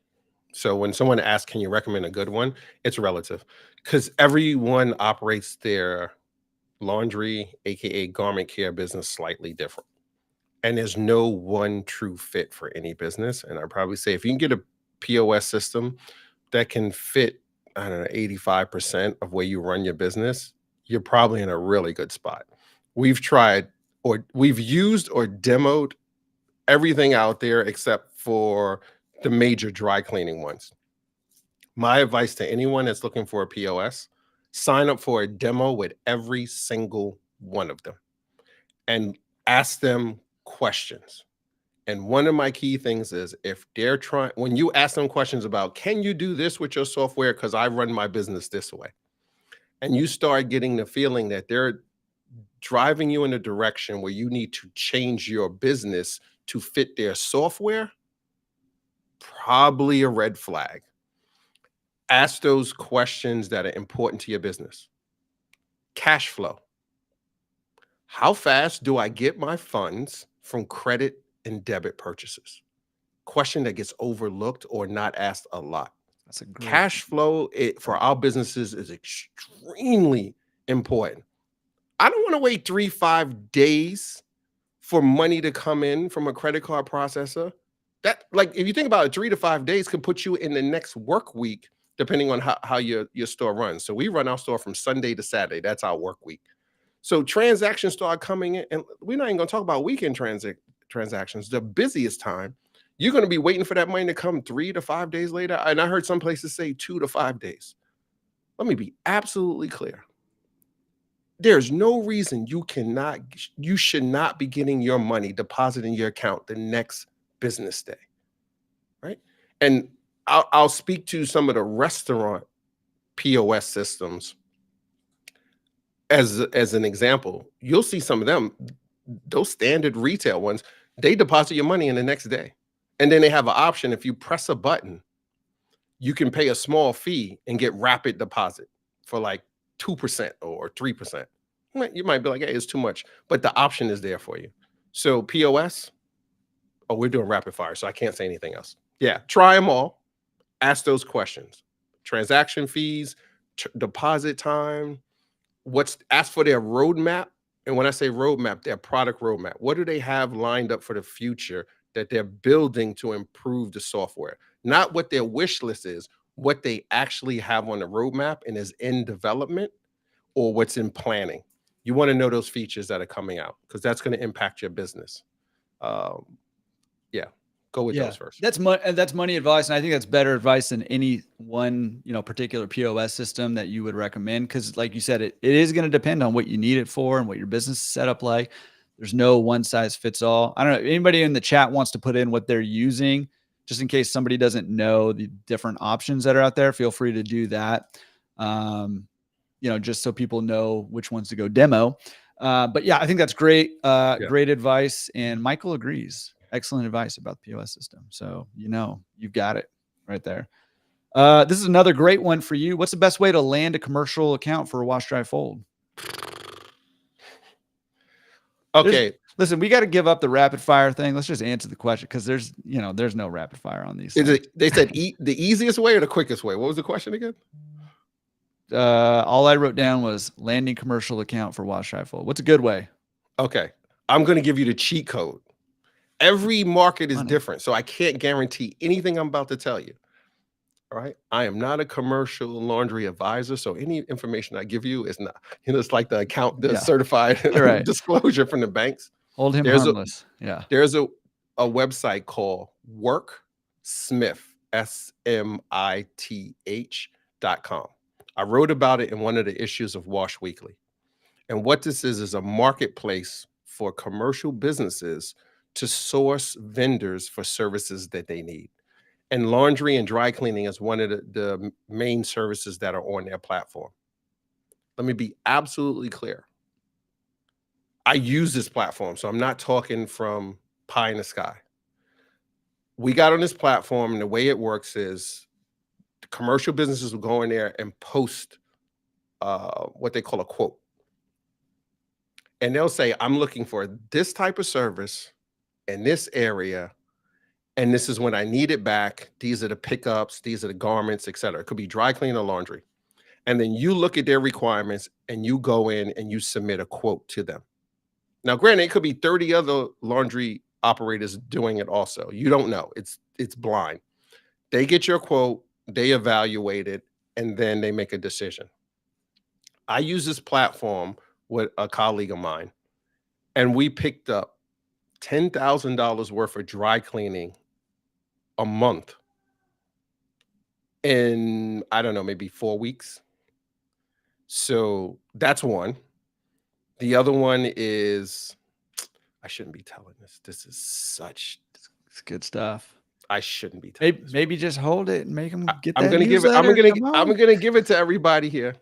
So when someone asks, can you recommend a good one? It's relative, because everyone operates their laundry, AKA garment care business, slightly different. And there's no one true fit for any business. And I'd probably say if you can get a POS system that can fit, I don't know, 85% of where you run your business, you're probably in a really good spot. We've tried, or we've used or demoed everything out there except for the major dry cleaning ones. My advice to anyone that's looking for a POS, sign up for a demo with every single one of them and ask them questions. And one of my key things is, if they're trying, when you ask them questions about, can you do this with your software? Because I run my business this way. And you start getting the feeling that they're driving you in a direction where you need to change your business to fit their software, probably a red flag. Ask those questions that are important to your business. Cash flow. How fast do I get my funds from credit and debit purchases? Question that gets overlooked or not asked a lot. That's a great Cash flow for our businesses is extremely important. I don't want to wait 3-5 days for money to come in from a credit card processor. That, like, if you think about it, 3 to 5 days could put you in the next work week, depending on how your store runs. So we run our store from Sunday to Saturday. That's our work week. So transactions start coming in, and we're not even going to talk about weekend transactions. The busiest time, you're going to be waiting for that money to come 3 to 5 days later. And I heard some places say 2 to 5 days. Let me be absolutely clear. There's no reason you should not be getting your money deposited in your account the next business day, right? And I'll speak to some of the restaurant POS systems as an example. You'll see some of them, those standard retail ones, they deposit your money in the next day. And then they have an option. If you press a button, you can pay a small fee and get rapid deposit for like 2% or 3%. You might be like, hey, it's too much, but the option is there for you. So POS, oh, we're doing rapid fire, so I can't say anything else. Yeah, try them all. Ask those questions. Transaction fees, deposit time, ask for their roadmap. And when I say roadmap, their product roadmap. What do they have lined up for the future that they're building to improve the software? Not what their wish list is, what they actually have on the roadmap and is in development, or what's in planning. You want to know those features that are coming out, because that's going to impact your business. Yeah, go with those first. That's money advice, and I think that's better advice than any one particular POS system that you would recommend, because like you said, it is going to depend on what you need it for and what your business is set up like. There's no one size fits all. I don't know, anybody in the chat wants to put in what they're using, just in case somebody doesn't know the different options that are out there. Feel free to do that, just so people know which ones to go demo. But yeah, I think that's great. Great advice, and Michael agrees. Excellent advice about the POS system. So, you've got it right there. This is another great one for you. What's the best way to land a commercial account for a wash, dry, fold? Okay. Listen, we got to give up the rapid fire thing. Let's just answer the question because there's no rapid fire on these Is things. it? They said the easiest way or the quickest way. What was the question again? All I wrote down was landing commercial account for Wash Rifle. What's a good way? Okay, I'm going to give you the cheat code. Every market is Funny. different, so I can't guarantee anything I'm about to tell you. All right, I am not a commercial laundry advisor, so any information I give you is not. It's like the Yeah. certified You're right. disclosure from the banks. Hold him There's a harmless. Yeah. there's a website called WorkSmith SMITH.com. I wrote about it in one of the issues of Wash Weekly. And what this is a marketplace for commercial businesses to source vendors for services that they need. And laundry and dry cleaning is one of the main services that are on their platform. Let me be absolutely clear. I use this platform, so I'm not talking from pie in the sky. We got on this platform, and the way it works is the commercial businesses will go in there and post what they call a quote. And they'll say, I'm looking for this type of service in this area, and this is when I need it back. These are the pickups, these are the garments, et cetera. It could be dry cleaning or laundry. And then you look at their requirements and you go in and you submit a quote to them. Now, granted, it could be 30 other laundry operators doing it also. You don't know. It's blind. They get your quote, they evaluate it, and then they make a decision. I use this platform with a colleague of mine, and we picked up $10,000 worth of dry cleaning a month in, I don't know, maybe 4 weeks. So that's one. The other one is, I shouldn't be telling this. This is such, It's good stuff. I shouldn't be telling this. Maybe just hold it and make them get I'm that gonna give it. newsletter. I'm gonna give it to everybody here.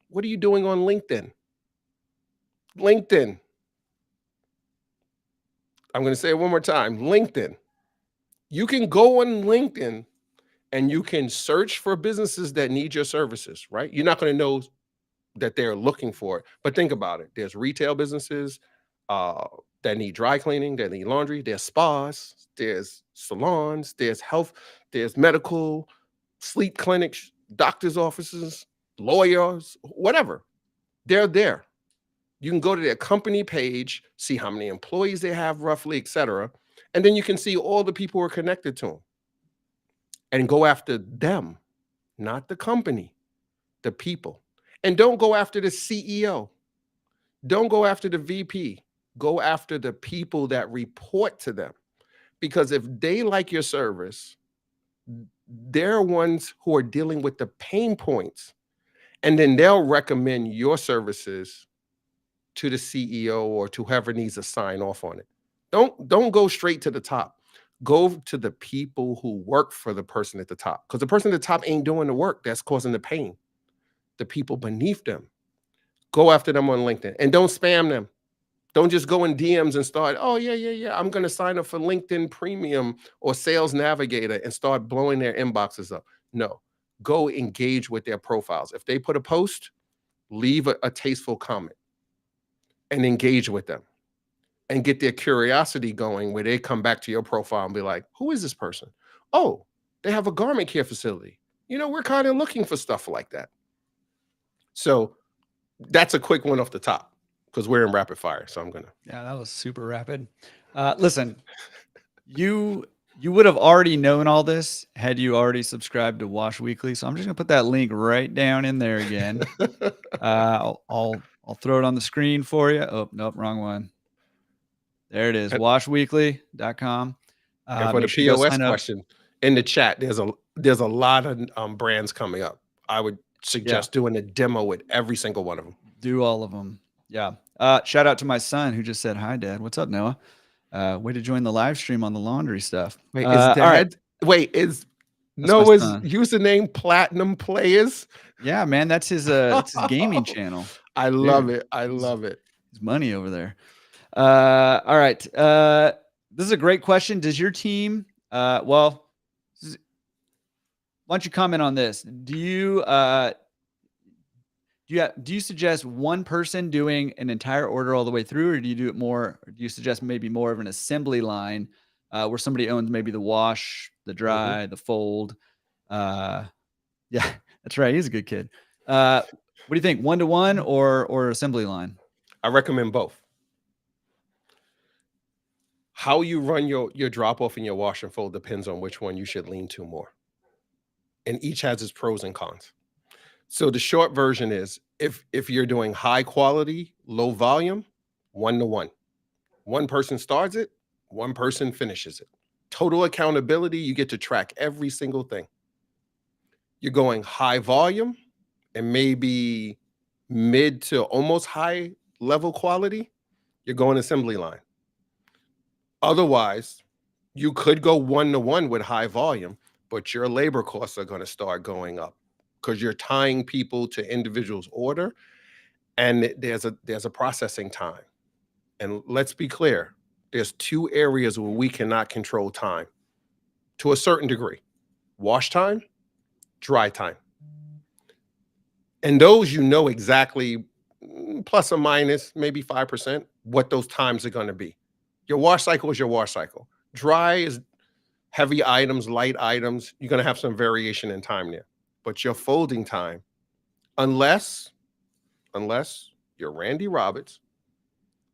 What are you doing on LinkedIn? LinkedIn. I'm gonna say it one more time. LinkedIn. You can go on LinkedIn and you can search for businesses that need your services, right? You're not gonna know that they're looking for it, but think about it. There's retail businesses that need dry cleaning, that need laundry. There's spas, there's salons, there's health, there's medical, sleep clinics, doctors' offices, lawyers, whatever. They're there. You can go to their company page, see how many employees they have roughly, et cetera. And then you can see all the people who are connected to them and go after them, not the company, the people. And don't go after the CEO. Don't go after the VP. Go after the people that report to them. Because if they like your service, they're ones who are dealing with the pain points. And then they'll recommend your services to the CEO or to whoever needs to sign off on it. Don't go straight to the top. Go to the people who work for the person at the top. Because the person at the top ain't doing the work that's causing the pain. The people beneath them. Go after them on LinkedIn and don't spam them. Don't just go in DMs and start, oh, yeah. I'm going to sign up for LinkedIn Premium or Sales Navigator and start blowing their inboxes up. No, go engage with their profiles. If they put a post, leave a tasteful comment and engage with them and get their curiosity going where they come back to your profile and be like, who is this person? Oh, they have a garment care facility. We're kind of looking for stuff like that. So that's a quick one off the top. Because we're in rapid fire, so I'm gonna. Yeah, that was super rapid. Listen, you would have already known all this had you already subscribed to Wash Weekly. So I'm just gonna put that link right down in there again. I'll throw it on the screen for you. Oh, nope, wrong one. There it is, washweekly.com. And for the Sure POS question in the chat, there's a lot of brands coming up. I would suggest doing a demo with every single one of them. Do all of them. Yeah. Shout out to my son who just said, hi, Dad. What's up, Noah? Way to join the live stream on the laundry stuff. Wait, is Dad? All right. Wait, is Noah's username Platinum Players? Yeah, man. That's his gaming channel. I love it. I love it. There's money over there. All right. This is a great question. Does your team, why don't you comment on this? Do do you suggest one person doing an entire order all the way through, or do you do it more? Or do you suggest maybe more of an assembly line where somebody owns maybe the wash, the Mhm. dry, the fold? Uh, yeah, that's right. He's a good kid. What do you think? 1-to-1 or assembly line? I recommend both. How you run your drop off and your wash and fold depends on which one you should lean to more. And each has its pros and cons. So the short version is if you're doing high quality, low volume, 1-to-1. One person starts it, one person finishes it. Total accountability, you get to track every single thing. You're going high volume and maybe mid to almost high level quality, you're going assembly line. Otherwise, you could go 1-to-1 with high volume, but your labor costs are going to start going up because you're tying people to individuals' order, and there's a processing time. And let's be clear, there's two areas where we cannot control time to a certain degree: wash time, dry time. And those you know exactly, plus or minus maybe 5%, what those times are going to be. Your wash cycle is your wash cycle. Dry is heavy items, light items. You're going to have some variation in time there. But your folding time, unless you're Randy Roberts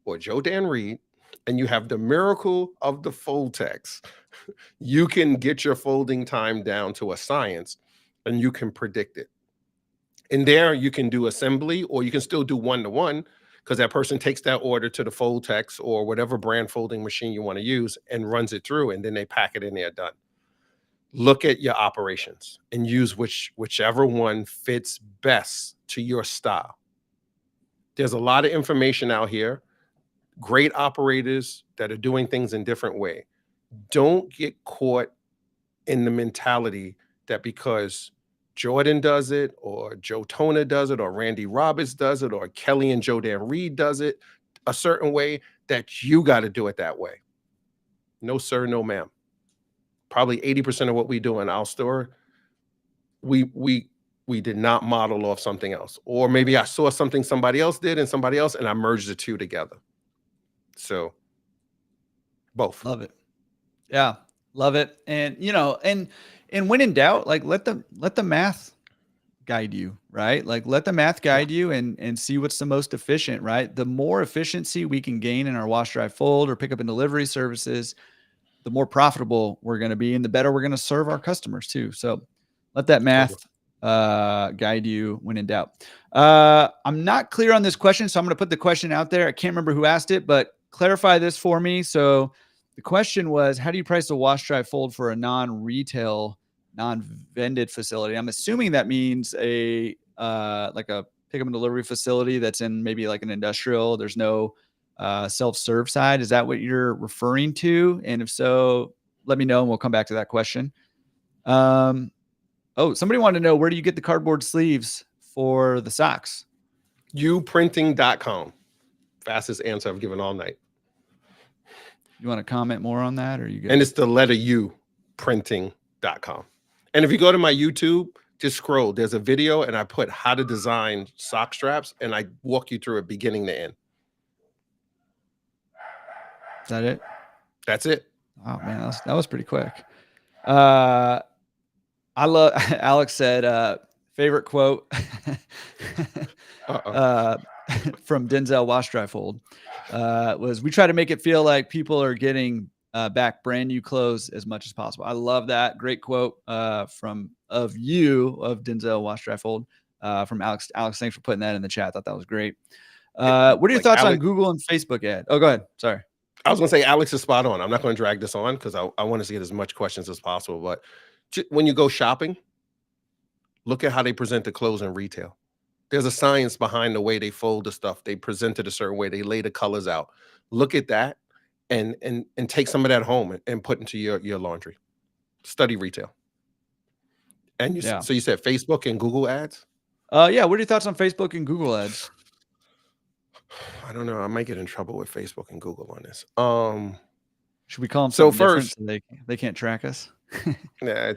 or Joe Dan Reed, and you have the miracle of the fold text, you can get your folding time down to a science and you can predict it. And there you can do assembly, or you can still do 1-to-1 because that person takes that order to the fold text or whatever brand folding machine you want to use and runs it through, and then they pack it in there done. Look at your operations and use whichever one fits best to your style. There's a lot of information out here, great operators that are doing things in different way. Don't get caught in the mentality that because Jordan does it, or Joe Tona does it, or Randy Roberts does it, or Kelly and Joe Dan Reed does it a certain way, that you got to do it that way. No, sir, no, ma'am. Probably 80% of what we do in our store, we did not model off something else. Or maybe I saw something somebody else did and somebody else, and I merged the two together. So both. Love it. Yeah, love it. And and when in doubt, like let the math guide you, right? Like let the math Yeah. guide you and see what's the most efficient, right? The more efficiency we can gain in our wash, dry, fold, or pick up and delivery services, the more profitable we're going to be and the better we're going to serve our customers too. So let that Totally. math guide you when in doubt. I'm not clear on this question, so I'm going to put the question out there. I can't remember who asked it, but clarify this for me. So the question was, how do you price a wash, dry, fold for a non-retail, non-vended facility? I'm assuming that means a like a pickup and delivery facility that's in maybe like an industrial. There's no self-serve side. Is that what you're referring to? And if so, let me know and we'll come back to that question. Oh, somebody wanted to know, where do you get the cardboard sleeves for the socks? Uprinting.com. Fastest answer I've given all night. You want to comment more on that, or are you good? And it's the letter U, printing.com. And if you go to my YouTube, just scroll. There's a video, and I put how to design sock straps, and I walk you through it beginning to end. Is that it? That's it. Oh man, that was pretty quick. I love Alex said favorite quote Uh-oh. from Denzel Wash Dry Fold was, we try to make it feel like people are getting back brand new clothes as much as possible. I love that. Great quote of Denzel Wash Dry Fold from Alex. Alex, thanks for putting that in the chat. I thought that was great. What are your Like thoughts on Alex, Google and Facebook ad? Oh, go ahead. Sorry. I was going to say Alex is spot on. I'm not going to drag this on because I want us to get as much questions as possible. But when you go shopping, look at how they present the clothes in retail. There's a science behind the way they fold the stuff. They present it a certain way. They lay the colors out. Look at that and take some of that home and put into your laundry. Study retail. And Yeah. so you said Facebook and Google ads? Yeah. What are your thoughts on Facebook and Google ads? I don't know. I might get in trouble with Facebook and Google on this. Should we call them So something different first, so they can't track us? yeah,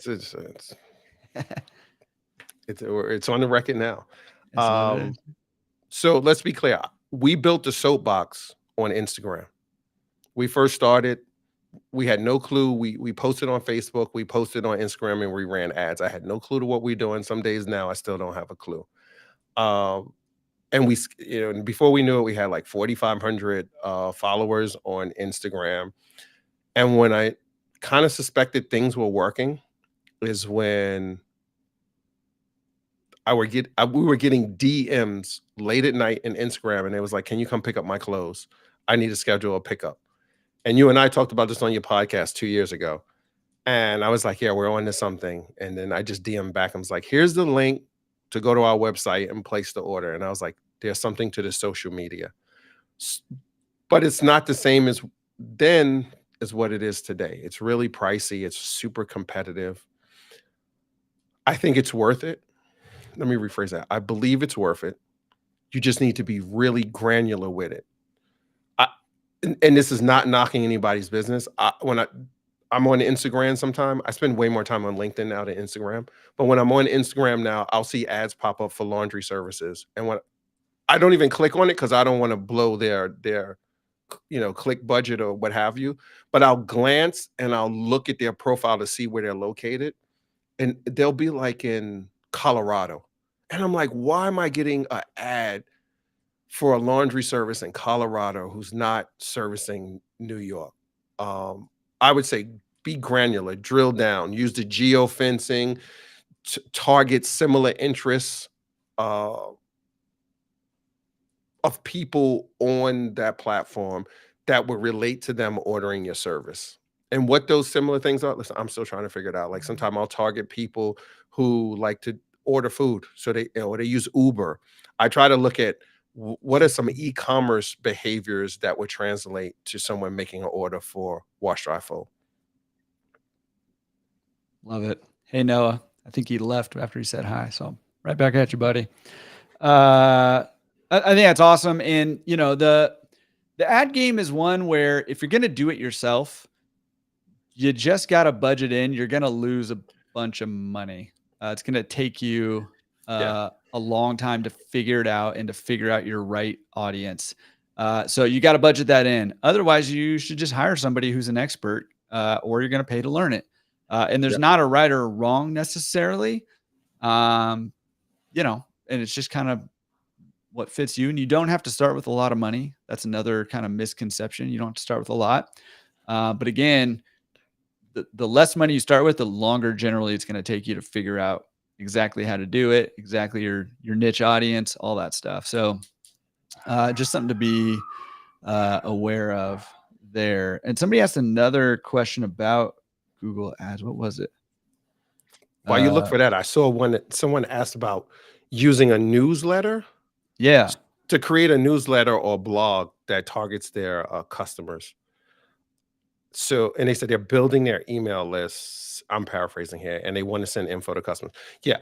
it's on the record now. It's limited. Um, so let's be clear. We built the soapbox on Instagram. We first started, we had no clue. We posted on Facebook, we posted on Instagram, and we ran ads. I had no clue to what we're doing. Some days now I still don't have a clue. Um, and and before we knew it, we had like 4,500 followers on Instagram. And when I kind of suspected things were working, is when we were getting DMs late at night in Instagram, and it was like, "Can you come pick up my clothes? I need to schedule a pickup." And you and I talked about this on your podcast 2 years ago, and I was like, "Yeah, we're on to something." And then I just DM back. I was like, "Here's the link to go to our website and place the order." And I was like, "There's something to the social media, S- but it's not the same as then as what it is today. It's really pricey. It's super competitive. I think it's worth it. Let me rephrase that. I believe it's worth it. You just need to be really granular with it. I, and this is not knocking anybody's business. I'm on Instagram sometime. I spend way more time on LinkedIn now than Instagram. But when I'm on Instagram now, I'll see ads pop up for laundry services. And when I don't even click on it because I don't want to blow their click budget or what have you. But I'll glance and I'll look at their profile to see where they're located. And they'll be like in Colorado. And I'm like, why am I getting an ad for a laundry service in Colorado who's not servicing New York? Um, I would say be granular, drill down, use the geofencing, target similar interests uh, of people on that platform that would relate to them ordering your service. And what those similar things are, listen, I'm still trying to figure it out. Like sometimes I'll target people who like to order food, so they use Uber. I try to look at what are some e-commerce behaviors that would translate to someone making an order for wash dry fold. Love it. Hey, Noah. I think he left after he said hi. So right back at you, buddy. I think that's awesome. And the ad game is one where if you're going to do it yourself, you just got to budget in. You're going to lose a bunch of money. It's going to take you Yeah, a long time to figure it out and to figure out your right audience. So you got to budget that in. Otherwise, you should just hire somebody who's an expert, or you're going to pay to learn it. And there's yeah, not a right or wrong necessarily. Um, and it's just kind of what fits you. And you don't have to start with a lot of money. That's another kind of misconception. You don't have to start with a lot. But again, the less money you start with, the longer generally it's going to take you to figure out exactly how to do it, exactly your niche audience, all that stuff. So just something to be aware of there. And somebody asked another question about Google Ads. What was it? while you look Uh, for that, I saw one that someone asked about using a newsletter yeah. to create a newsletter or blog that targets their customers. So, and they said they're building their email lists. I'm paraphrasing here, and they want to send info to customers. Yeah.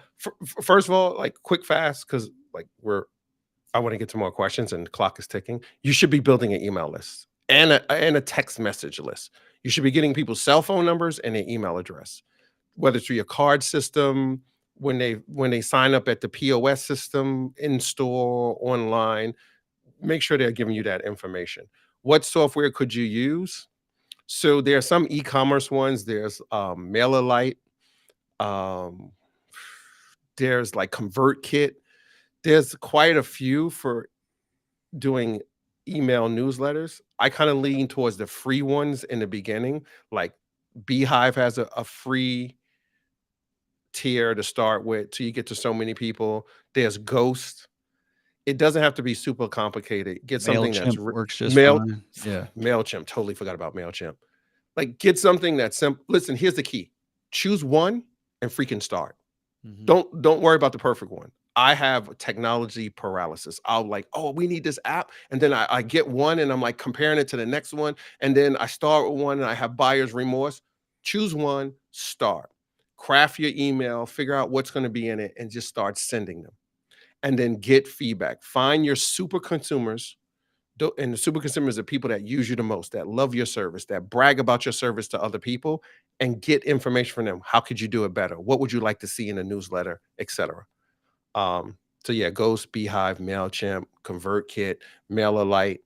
First of all, like quick, fast, because like I want to get to more questions, and the clock is ticking. You should be building an email list and a text message list. You should be getting people's cell phone numbers and their email address, whether through your card system, when they sign up at the POS system, in store, online. Make sure they're giving you that information. What software could you use? So there are some e-commerce ones. There's MailerLite. Um, there's like ConvertKit. There's quite a few for doing email newsletters. I kind of lean towards the free ones in the beginning. Like Beehive has a free tier to start with, so you get to so many people. There's Ghost. It doesn't have to be super complicated. Get something that's MailChimp works just Mail fine. Yeah. Mailchimp. Totally forgot about Mailchimp. Like, get something that's simple. Listen, here's the key. Choose one and freaking start. Mhm. Don't worry about the perfect one. I have technology paralysis. I'll like, oh, we need this app. And then I get one and I'm like comparing it to the next one. And then I start with one and I have buyer's remorse. Choose one, start. Craft your email, figure out what's going to be in it, and just start sending them. And then get feedback. Find your super consumers, and the super consumers are people that use you the most, that love your service, that brag about your service to other people, and get information from them. How could you do it better? What would you like to see in a newsletter, etc. So yeah, Ghost, Beehive, MailChimp, ConvertKit, MailerLite,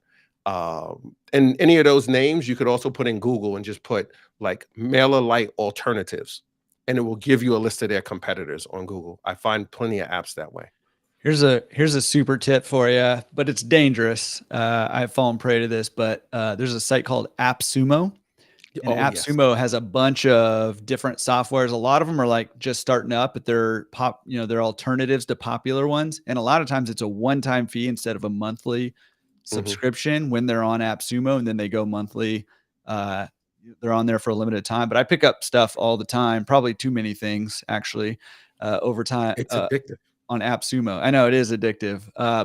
and any of those names, you could also put in Google and just put like MailerLite alternatives, and it will give you a list of their competitors on Google. I find plenty of apps that way. Here's a super tip for you, but it's dangerous. I've fallen prey to this, but there's a site called AppSumo, and Oh yes. AppSumo has a bunch of different softwares. A lot of them are like just starting up, but they're alternatives to popular ones. And a lot of times it's a one-time fee instead of a monthly Hmm. subscription when they're on AppSumo, and then they go monthly. Uh, they're on there for a limited time. But I pick up stuff all the time, probably too many things actually, over time. It's addictive. On AppSumo. I know it is addictive,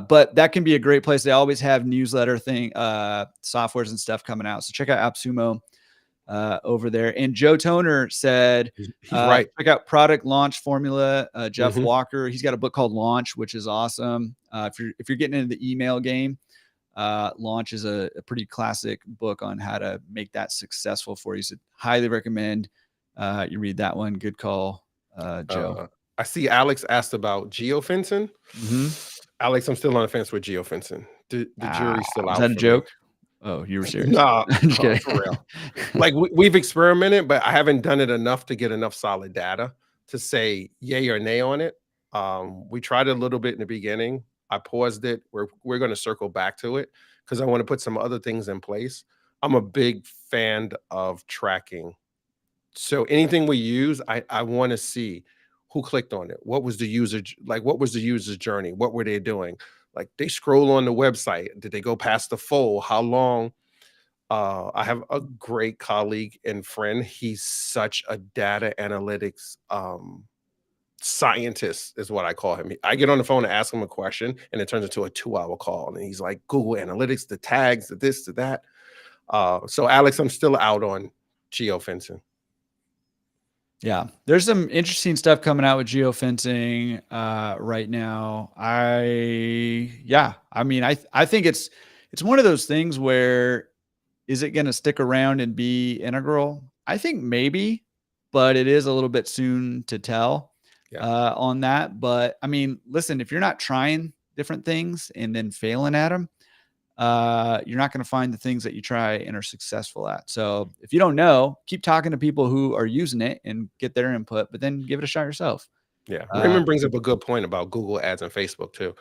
but that can be a great place. They always have newsletter softwares and stuff coming out. So check out AppSumo over there. And Joe Toner said, He's right. check out Product Launch Formula. Jeff Hmm. Walker, he's got a book called Launch, which is awesome. If you're getting into the email game, Launch is a pretty classic book on how to make that successful for you. So highly recommend you read that one. Good call, Joe. I see Alex asked about geofencing. Mm-hmm. Alex, I'm still on the fence with geofencing. The jury's still Was out that a for me. joke? Oh, you were serious. Nah, I'm just kidding. for real. Like we've experimented, but I haven't done it enough to get enough solid data to say yay or nay on it. We tried it a little bit in the beginning. I paused it. We're going to circle back to it because I want to put some other things in place. I'm a big fan of tracking. So anything we use, I want to see who clicked on it. What was the user like? What was the user's journey? What were they doing? Like they scroll on the website. Did they go past the fold? How long? I have a great colleague and friend. He's such a data analytics scientist, is what I call him. I get on the phone and ask him a question, and it turns into a 2-hour call. And he's like, Google Analytics, the tags, the this, the that. So, Alex, I'm still out on geofencing. Yeah, there's some interesting stuff coming out with geofencing right now. I mean, I think it's one of those things where is it going to stick around and be integral? I think maybe, but it is a little bit soon to tell Yeah, on that. But I mean, listen, if you're not trying different things and then failing at them, you're not going to find the things that you try and are successful at. So if you don't know, keep talking to people who are using it and get their input, but then give it a shot yourself. yeah. Uh, Raymond brings up a good point about Google Ads and Facebook too.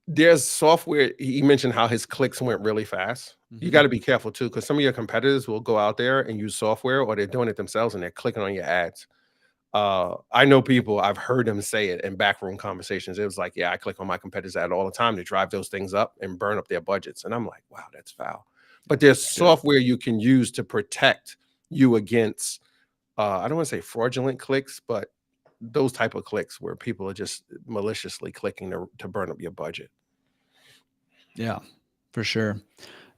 There's software. He mentioned how his clicks went really fast. You mhm. got to be careful too, because some of your competitors will go out there and use software, or they're doing it themselves and they're clicking on your ads. I know people, I've heard them say it in backroom conversations. It was like, yeah, I click on my competitors' ad all the time to drive those things up and burn up their budgets. And I'm like, wow, that's foul. But there's Good. software you can use to protect you against, I don't want to say fraudulent clicks, but those type of clicks where people are just maliciously clicking to burn up your budget. Yeah, for sure.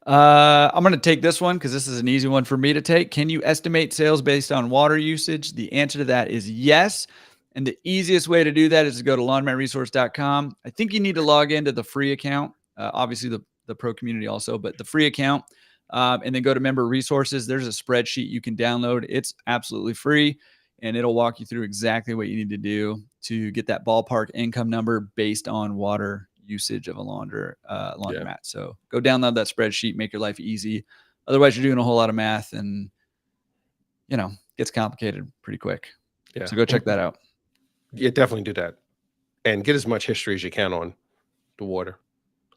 I'm going to take this one because this is an easy one for me to take. Can you estimate sales based on water usage? The answer to that is yes. And the easiest way to do that is to go to laundromatresource.com. I think you need to log into the free account, obviously the pro community also, but the free account, and then go to member resources. There's a spreadsheet you can download. It's absolutely free, and it'll walk you through exactly what you need to do to get that ballpark income number based on water usage of a Yeah. laundromat. So go download that spreadsheet, make your life easy. Otherwise, you're doing a whole lot of math, and gets complicated pretty quick. Yeah. So go check And that out. yeah, definitely do that and get as much history as you can on the water.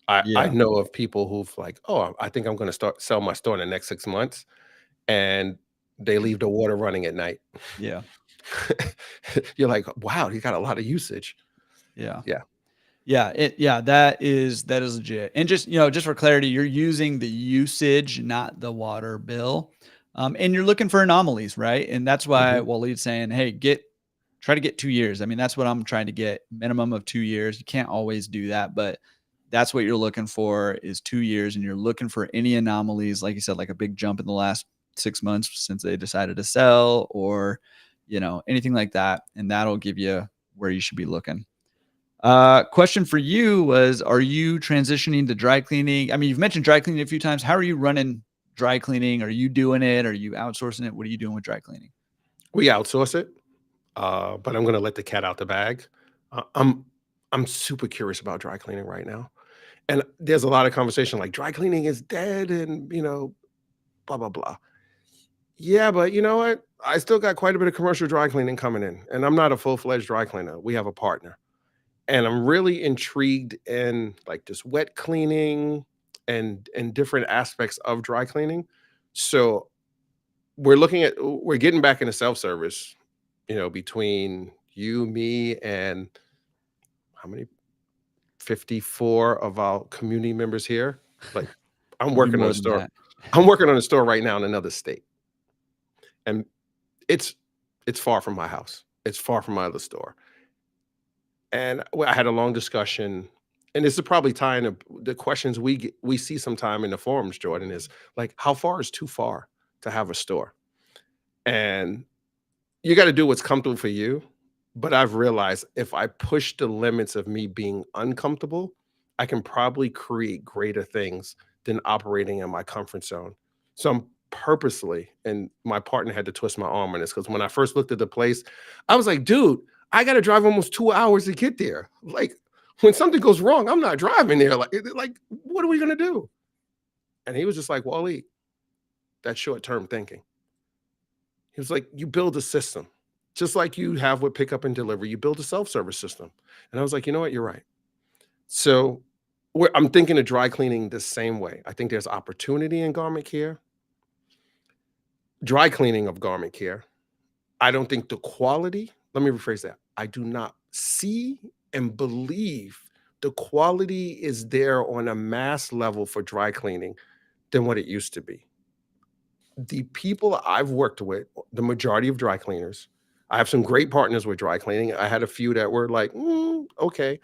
I Yeah, know of people who've like, oh, I think I'm going to start sell my store in the next 6 months, and they leave the water running at night. yeah, You're like, wow, he got a lot of usage. yeah. Yeah, Yeah, that is legit. And just for clarity, you're using the usage, not the water bill. And you're looking for anomalies, right? And that's why hmm, Waleed's saying, hey, try to get 2 years. I mean, that's what I'm trying to get, minimum of 2 years. You can't always do that, but that's what you're looking for is 2 years, and you're looking for any anomalies, like you said, like a big jump in the last 6 months since they decided to sell, or anything like that, and that'll give you where you should be looking. Question for you was, are you transitioning to dry cleaning? I mean, you've mentioned dry cleaning a few times. How are you running dry cleaning? Are you doing it? Are you outsourcing it? What are you doing with dry cleaning? we outsource it, but I'm going to let the cat out the bag. I'm I'm super curious about dry cleaning right now. And there's a lot of conversation like dry cleaning is dead and, blah, blah, blah. Yeah, but you know what? I still got quite a bit of commercial dry cleaning coming in, and I'm not a full-fledged dry cleaner. We have a partner. And I'm really intrigued in like just wet cleaning and different aspects of dry cleaning. So we're getting back into self-service, between you, me, and how many 54 of our community members here. Like I'm It'll be working on more a than store. that. I'm working on a store right now in another state. And it's it's far from my house. It's far from my other store. And I had a long discussion, and this is probably tying to the questions we see sometime in the forums, Jordan, is like, how far is too far to have a store? And you got to do what's comfortable for you. But I've realized if I push the limits of me being uncomfortable, I can probably create greater things than operating in my comfort zone. So I'm purposely, and my partner had to twist my arm on this because when I first looked at the place, I was like, dude, I got to drive almost 2 hours to get there. Like, when something goes wrong, I'm not driving there. Like, what are we gonna do? And he was just like, Waleed, that's short-term thinking. He was like, you build a system, just like you have with pickup and delivery. You build a self-service system. And I was like, you know what? You're right. So I'm thinking of dry cleaning the same way. I think there's opportunity in garment care, dry cleaning of garment care. I don't think the quality, let me rephrase that. I do not see and believe the quality is there on a mass level for dry cleaning than what it used to be. The people I've worked with, the majority of dry cleaners, I have some great partners with dry cleaning. I had a few that were like, okay.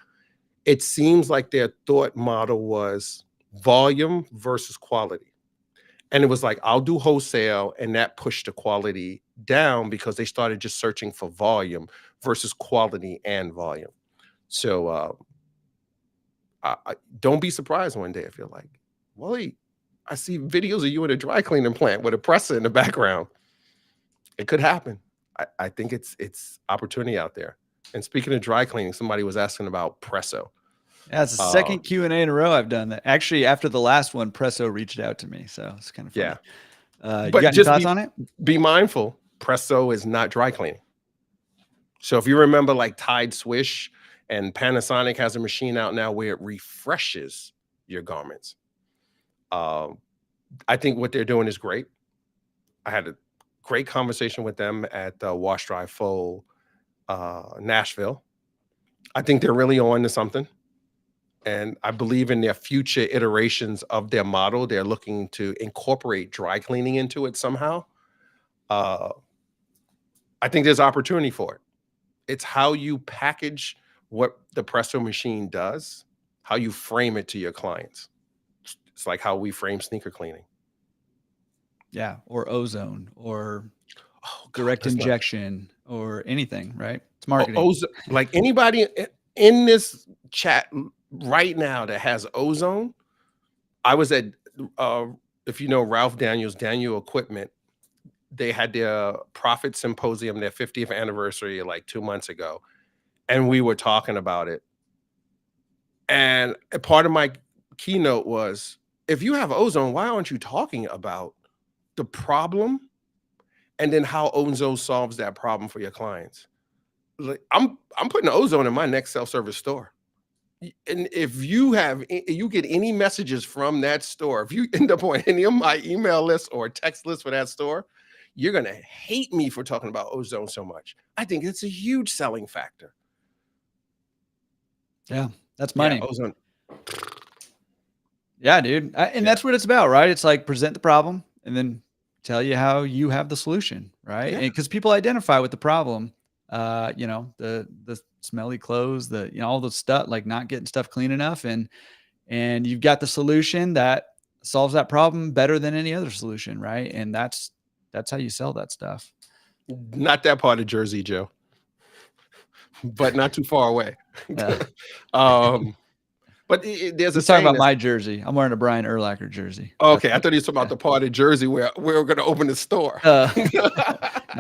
It seems like their thought model was volume versus quality. And it was like, I'll do wholesale, and that pushed the quality down because they started just searching for volume versus quality and volume. So don't be surprised one day if you're like, Wally, I see videos of you in a dry cleaning plant with a presser in the background. It could happen. I think it's opportunity out there. And speaking of dry cleaning, somebody was asking about Presso. Yeah, it's the second Q&A in a row I've done that. Actually, after the last one, Presso reached out to me, so it's kind of funny. Yeah. You But got any just thoughts on it? be mindful, Presso is not dry cleaning. So if you remember like Tide Swish, and Panasonic has a machine out now where it refreshes your garments. I think what they're doing is great. I had a great conversation with them at Wash Dry Fold Nashville. I think they're really on to something. And I believe in their future iterations of their model, they're looking to incorporate dry cleaning into it somehow. I think there's opportunity for it. It's how you package what the Presso machine does, how you frame it to your clients. It's like how we frame sneaker cleaning. Yeah, or ozone, or direct injection, or anything, right? It's marketing. Like anybody in this chat right now that has ozone, I was at, if you know Ralph Daniels, Daniel Equipment, they had their Profit Symposium, their 50th anniversary like 2 months ago. And we were talking about it. And a part of my keynote was, if you have ozone, why aren't you talking about the problem and then how ozone solves that problem for your clients? Like, I'm putting ozone in my next self-service store. And if you get any messages from that store, if you end up on any of my email lists or text lists for that store, you're going to hate me for talking about ozone so much. I think it's a huge selling factor. Yeah, that's money. Yeah, ozone. Yeah, dude. And that's what it's about, right? It's like present the problem and then tell you how you have the solution, right? Yeah. And because people identify with the problem, the smelly clothes, all the stuff, like not getting stuff clean enough, and you've got the solution that solves that problem better than any other solution, right? And that's how you sell that stuff. Not that part of Jersey, Joe, but not too far away. But there's a talking about my jersey. I'm wearing a Brian Urlacher jersey. Okay, I thought he was talking about the part of Jersey where we're going to open the store. No,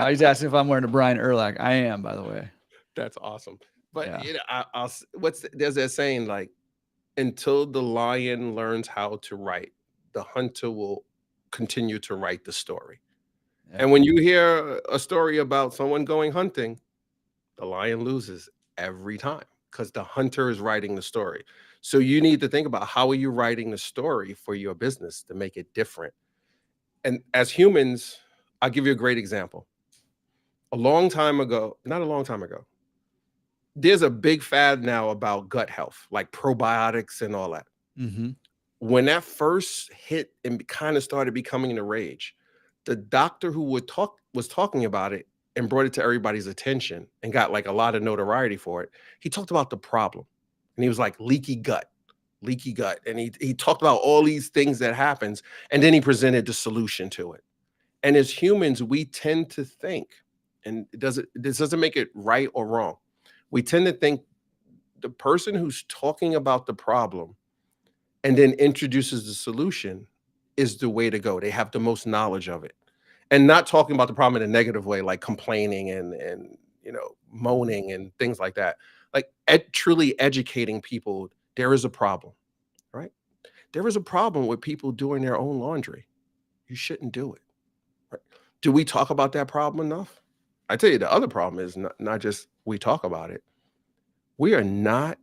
he's asking if I'm wearing a Brian Urlacher. I am, by the way. That's awesome. But Yeah. there's that saying like, until the lion learns how to write, the hunter will continue to write the story. Yeah. And when you hear a story about someone going hunting, the lion loses every time because the hunter is writing the story. So you need to think about, how are you writing the story for your business to make it different? And as humans, I'll give you a great example. A long time ago, not a long time ago, there's a big fad now about gut health, like probiotics and all that. Mhm. When that first hit and kind of started becoming the rage, the doctor who was talking about it and brought it to everybody's attention and got like a lot of notoriety for it. He talked about the problem, and he was like leaky gut, and he talked about all these things that happens, and then he presented the solution to it. And as humans, we tend to think, and this doesn't make it right or wrong. We tend to think the person who's talking about the problem and then introduces the solution is the way to go. They have the most knowledge of it. And not talking about the problem in a negative way, like complaining and moaning and things like that. Like truly educating people, there is a problem, right? There is a problem with people doing their own laundry. You shouldn't do it. Right? Do we talk about that problem enough? I tell you, the other problem is not just we talk about it. We are not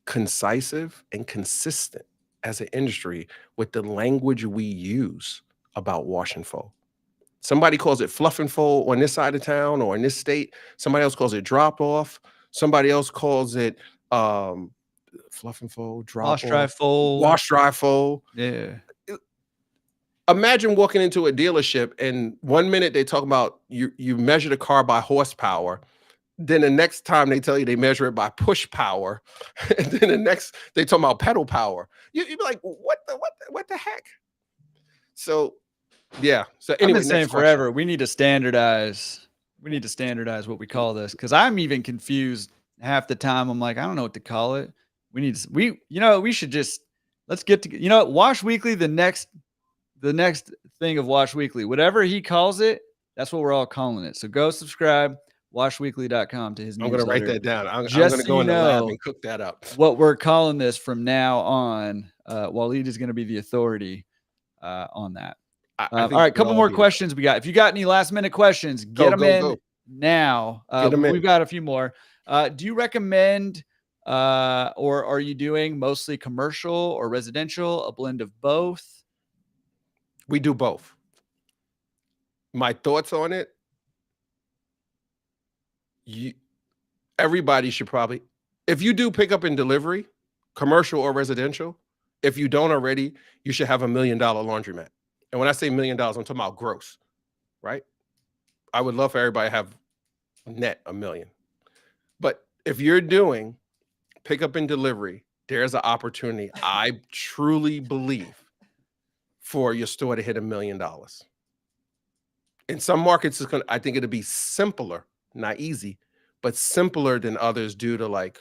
concisive and consistent as an industry with the language we use about wash and fold. Somebody calls it fluff and fold on this side of town or in this state. Somebody else calls it drop off. Somebody else calls it fluff and fold, drop Wash, dry, off, fold. wash, dry, fold. Yeah. Imagine walking into a dealership and 1 minute they talk about you measure the car by horsepower. Then the next time they tell you they measure it by push power, and then the next they talk about pedal power. You'd be like, what the heck? So yeah. So I've been anyway, saying next question. forever, we need to standardize what we call this, because I'm even confused half the time. I'm like, I don't know what to call it. We should just let's get to Wash Weekly, the next thing of Wash Weekly. Whatever he calls it, that's what we're all calling it. So go subscribe, washweekly.com, to his I'm gonna write newsletter. that down. I'm Just gonna so go you in the lab know and cook that up. what we're calling this from now on. Waleed is going to be the authority on that. I All think we right, could couple all more be the questions we got. If you got any last minute questions, get them in go. now. Get them in. We've got a few more. Do you recommend or are you doing mostly commercial or residential, a blend of both? We do both. My thoughts on it, everybody should probably, if you do pick up and delivery, commercial or residential, if you don't already, you should have $1 million laundromat. And when I say $1 million, I'm talking about gross, right? I would love for everybody to have net $1 million. But if you're doing pickup and delivery, there's an opportunity, I truly believe, for your store to hit $1 million. In some markets, I think it'll be simpler, not easy, but simpler than others due to like,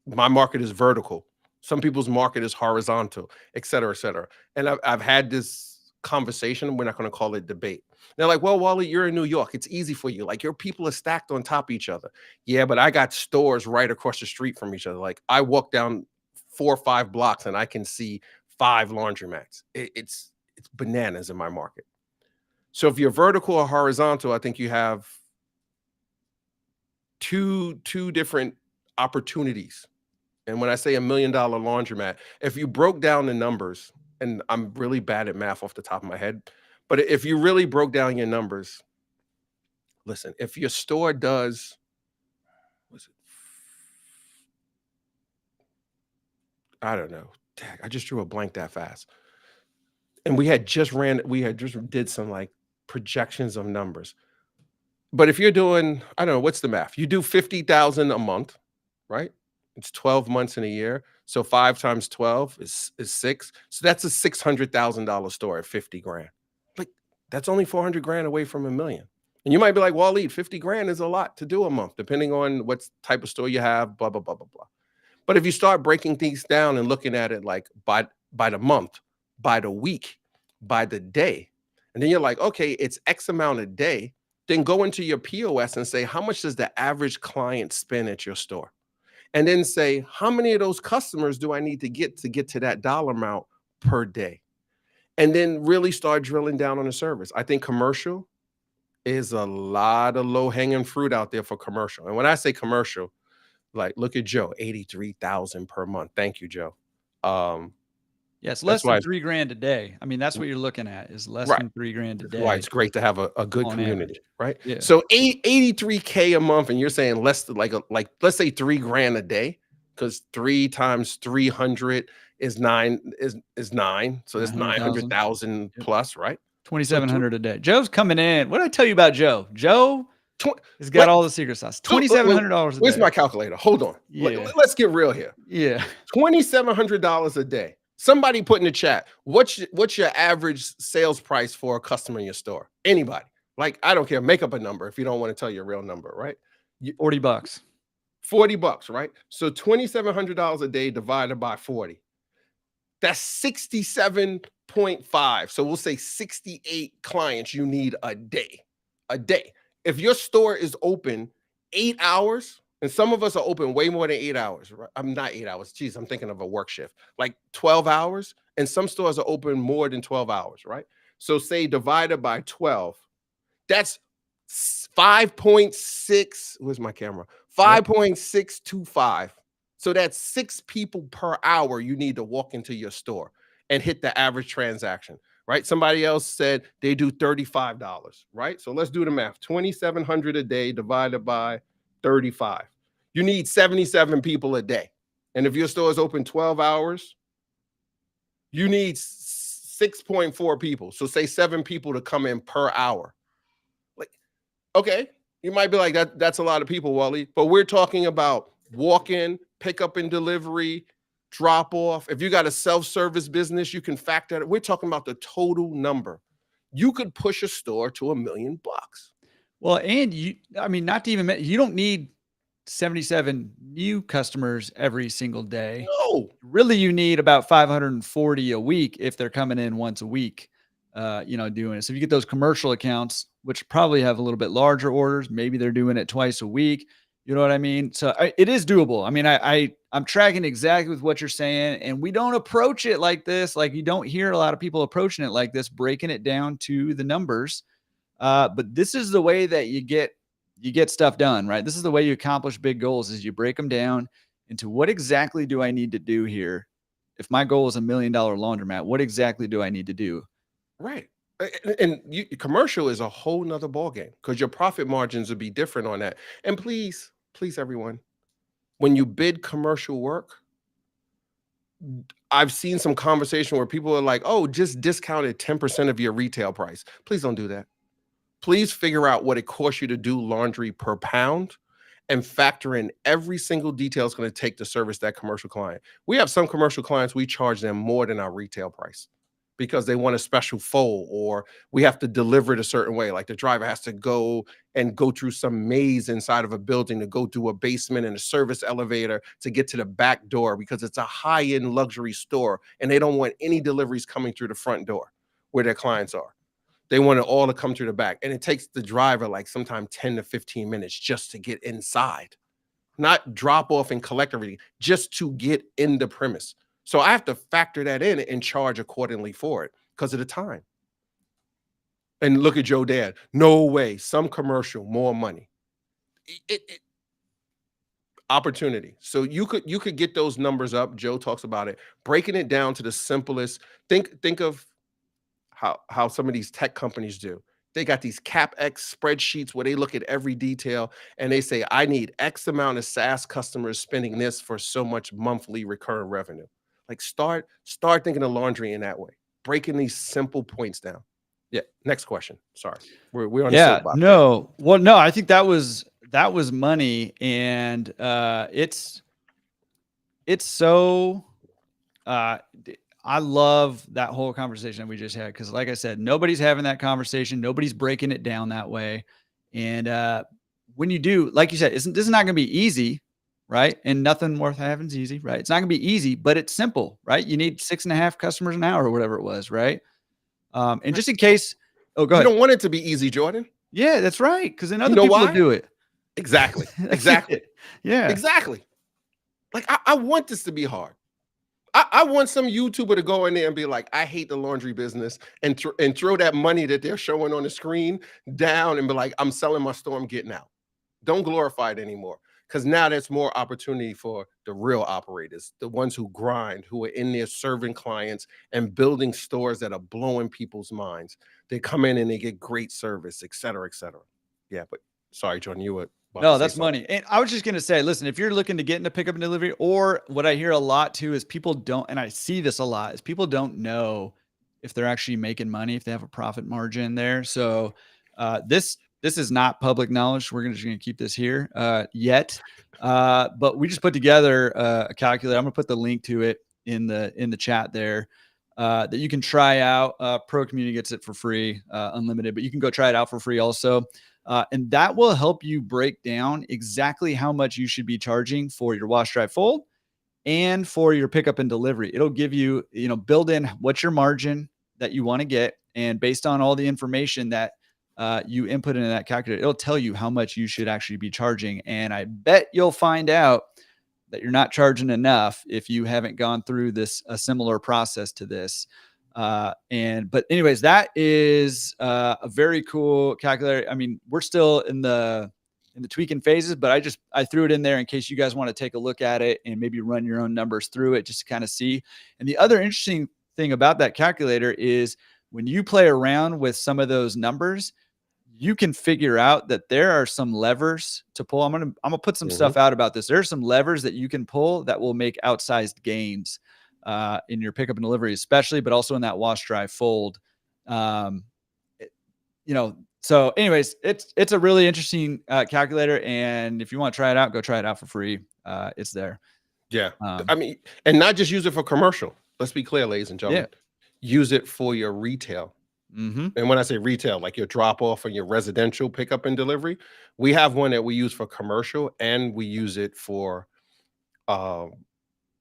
my market is vertical. Some people's market is horizontal, et cetera, et cetera. And I've had this conversation. We're not going to call it debate. They're like, well, Wally, you're in New York. It's easy for you. Like, your people are stacked on top of each other. Yeah, but I got stores right across the street from each other. Like, I walk down 4 or 5 blocks and I can see 5 laundromats. It's bananas in my market. So if you're vertical or horizontal, I think you have two different opportunities. And when I say $1 million laundromat, if you broke down the numbers, and I'm really bad at math off the top of my head, but if you really broke down your numbers, listen, if your store does, I don't know, I just drew a blank that fast. And we had just did some like projections of numbers. But if you're doing, I don't know, what's the math? You do 50,000 a month, right? It's 12 months in a year. So 5 times 12 is 6. So that's a $600,000 store at 50 grand. Like, that's only 400 grand away from $1 million. And you might be like, Waleed, 50 grand is a lot to do a month, depending on what type of store you have, blah, blah, blah, blah, blah. But if you start breaking things down and looking at it like by the month, by the week, by the day, and then you're like, okay, it's X amount a day. then go into your POS and say, how much does the average client spend at your store? And then say, how many of those customers do I need to get to that dollar amount per day? And then really start drilling down on the service. I think commercial is a lot of low hanging fruit out there for commercial. And when I say commercial, like look at Joe, 83,000 per month. Thank you, Joe. Um, Yeah, it's that's less why than 3 grand a day. I mean, that's what you're looking at is less right. than 3 grand a That's why day it's great to have a good on community, average. right? Yeah. So 83K a month, and you're saying less than like let's say 3 grand a day, because 3 times 300 is 9. So that's 900,000. 900,000 Yep. plus, right? So 2,700 a day. Joe's coming in. What did I tell you about Joe? Joe has got let, all the secret sauce. wait, $2,700 a where's day. my calculator? Hold on. Yeah. Let's get real here. Yeah. $2,700 a day. Somebody put in the chat, what's your average sales price for a customer in your store? Anybody? Like, I don't care. Make up a number if you don't want to tell your real number, right? $40. $40, right? So $2,700 a day divided by 40. That's 67.5. So we'll say 68 clients you need a day. A day. If your store is open 8 hours, and some of us are open way more than 8 hours, right? I'm not 8 hours. Geez, I'm thinking of a work shift. Like 12 hours, and some stores are open more than 12 hours, right? So say divided by 12, that's 5.6. Where's my camera? 5.625. So that's 6 people per hour you need to walk into your store and hit the average transaction, right? Somebody else said they do $35, right? So let's do the math. 2,700 a day divided by 35. You need 77 people a day. And if your store is open 12 hours, you need 6.4 people. So say 7 people to come in per hour. Like, okay, you might be like, that's a lot of people, Waleed, but we're talking about walk-in, pickup and delivery, drop off. If you got a self-service business, you can factor it. We're talking about the total number. You could push a store to $1 million. Well, and I mean, not to even you don't need 77 new customers every single day. No. Really, you need about 540 a week if they're coming in once a week, doing it. So if you get those commercial accounts, which probably have a little bit larger orders, maybe they're doing it twice a week. You know what I mean? So it is doable. I mean, I'm tracking exactly with what you're saying, and we don't approach it like this. Like you don't hear a lot of people approaching it like this, breaking it down to the numbers. But this is the way that you get stuff done, right? This is the way you accomplish big goals is you break them down into what exactly do I need to do here? If my goal is $1 million laundromat, what exactly do I need to do? Right. And commercial is a whole nother ballgame because your profit margins would be different on that. And please, everyone, when you bid commercial work, I've seen some conversation where people are like, oh, just discounted 10% of your retail price. Please don't do that. Please figure out what it costs you to do laundry per pound and factor in every single detail it's going to take to service that commercial client. We have some commercial clients, we charge them more than our retail price because they want a special fold or we have to deliver it a certain way. Like the driver has to go through some maze inside of a building to go through a basement and a service elevator to get to the back door because it's a high-end luxury store and they don't want any deliveries coming through the front door where their clients are. They want it all to come through the back. And it takes the driver like sometimes 10 to 15 minutes just to get inside, not drop off and collect everything, just to get in the premise. So I have to factor that in and charge accordingly for it because of the time. And look at Joe Dad. No way. Some commercial, more money. Opportunity. So you could get those numbers up. Joe talks about it, breaking it down to the simplest. Think of how some of these tech companies do. They got these CapEx spreadsheets where they look at every detail and they say, I need X amount of SaaS customers spending this for so much monthly recurring revenue. Like start thinking of laundry in that way, breaking these simple points down. Yeah. Next question. Sorry. We're on the soapbox. No. Well, no, I think that was money. And it's so I love that whole conversation that we just had because, like I said, nobody's having that conversation. Nobody's breaking it down that way. And when you do, like you said, this is not going to be easy, right? And nothing worth having is easy, right? It's not going to be easy, but it's simple, right? You need 6.5 customers an hour or whatever it was, right? And just in case, oh, go ahead. You don't want it to be easy, Jordan. Yeah, that's right. Because then You other know people will why? do it. Exactly. That's Exactly. it. Yeah. Exactly. Like I want this to be hard. I want some YouTuber to go in there and be like, I hate the laundry business and throw that money that they're showing on the screen down and be like, I'm selling my store, I'm getting out. Don't glorify it anymore. Because now there's more opportunity for the real operators, the ones who grind, who are in there serving clients and building stores that are blowing people's minds. They come in and they get great service, et cetera, et cetera. Yeah, but sorry, John, you were about to No, say that's something. money. And I was just going to say, listen, if you're looking to get into pickup and delivery, or what I hear a lot too is people don't, and I see this a lot, is people don't know if they're actually making money, if they have a profit margin there. So this is not public knowledge. We're just going to keep this here yet. But we just put together a calculator. I'm going to put the link to it in the chat there. That you can try out. Pro Community gets it for free, unlimited, but you can go try it out for free also. And that will help you break down exactly how much you should be charging for your wash, dry, fold and for your pickup and delivery. It'll give you, build in what's your margin that you want to get. And based on all the information that you input into that calculator, it'll tell you how much you should actually be charging. And I bet you'll find out that you're not charging enough if you haven't gone through a similar process to this. But anyways, that is a very cool calculator. I mean, we're still in the tweaking phases, but I threw it in there in case you guys want to take a look at it and maybe run your own numbers through it just to kind of see. And the other interesting thing about that calculator is when you play around with some of those numbers, you can figure out that there are some levers to pull. I'm gonna put some Mhm. stuff out about this. There are some levers that you can pull that will make outsized gains in your pickup and delivery, especially, but also in that wash, dry, fold. Um, it- So, anyways, it's a really interesting calculator, and if you want to try it out, go try it out for free. It's there. Yeah. I Um, mean, and not just use it for commercial. Let's be clear, ladies and yeah. gentlemen. Use it for your retail. Hmm. And when I say retail, like your drop off and your residential pickup and delivery, we have one that we use for commercial and we use it for uh,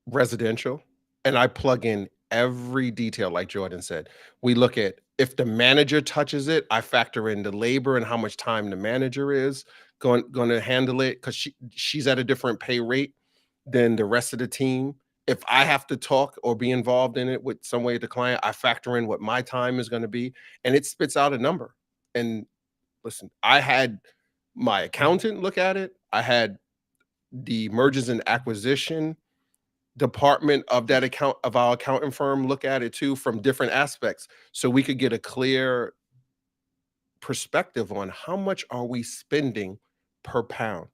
residential. And I plug in every detail, like Jordan said. We look at if the manager touches it, I factor in the labor and how much time the manager is going to handle it because she's at a different pay rate than the rest of the team. If I have to talk or be involved in it with some way with the client, I factor in what my time is going to be, and it spits out a number. And listen, I had my accountant look at it. I had the mergers and acquisition department of that account of our accounting firm look at it too from different aspects so we could get a clear perspective on how much are we spending per pound.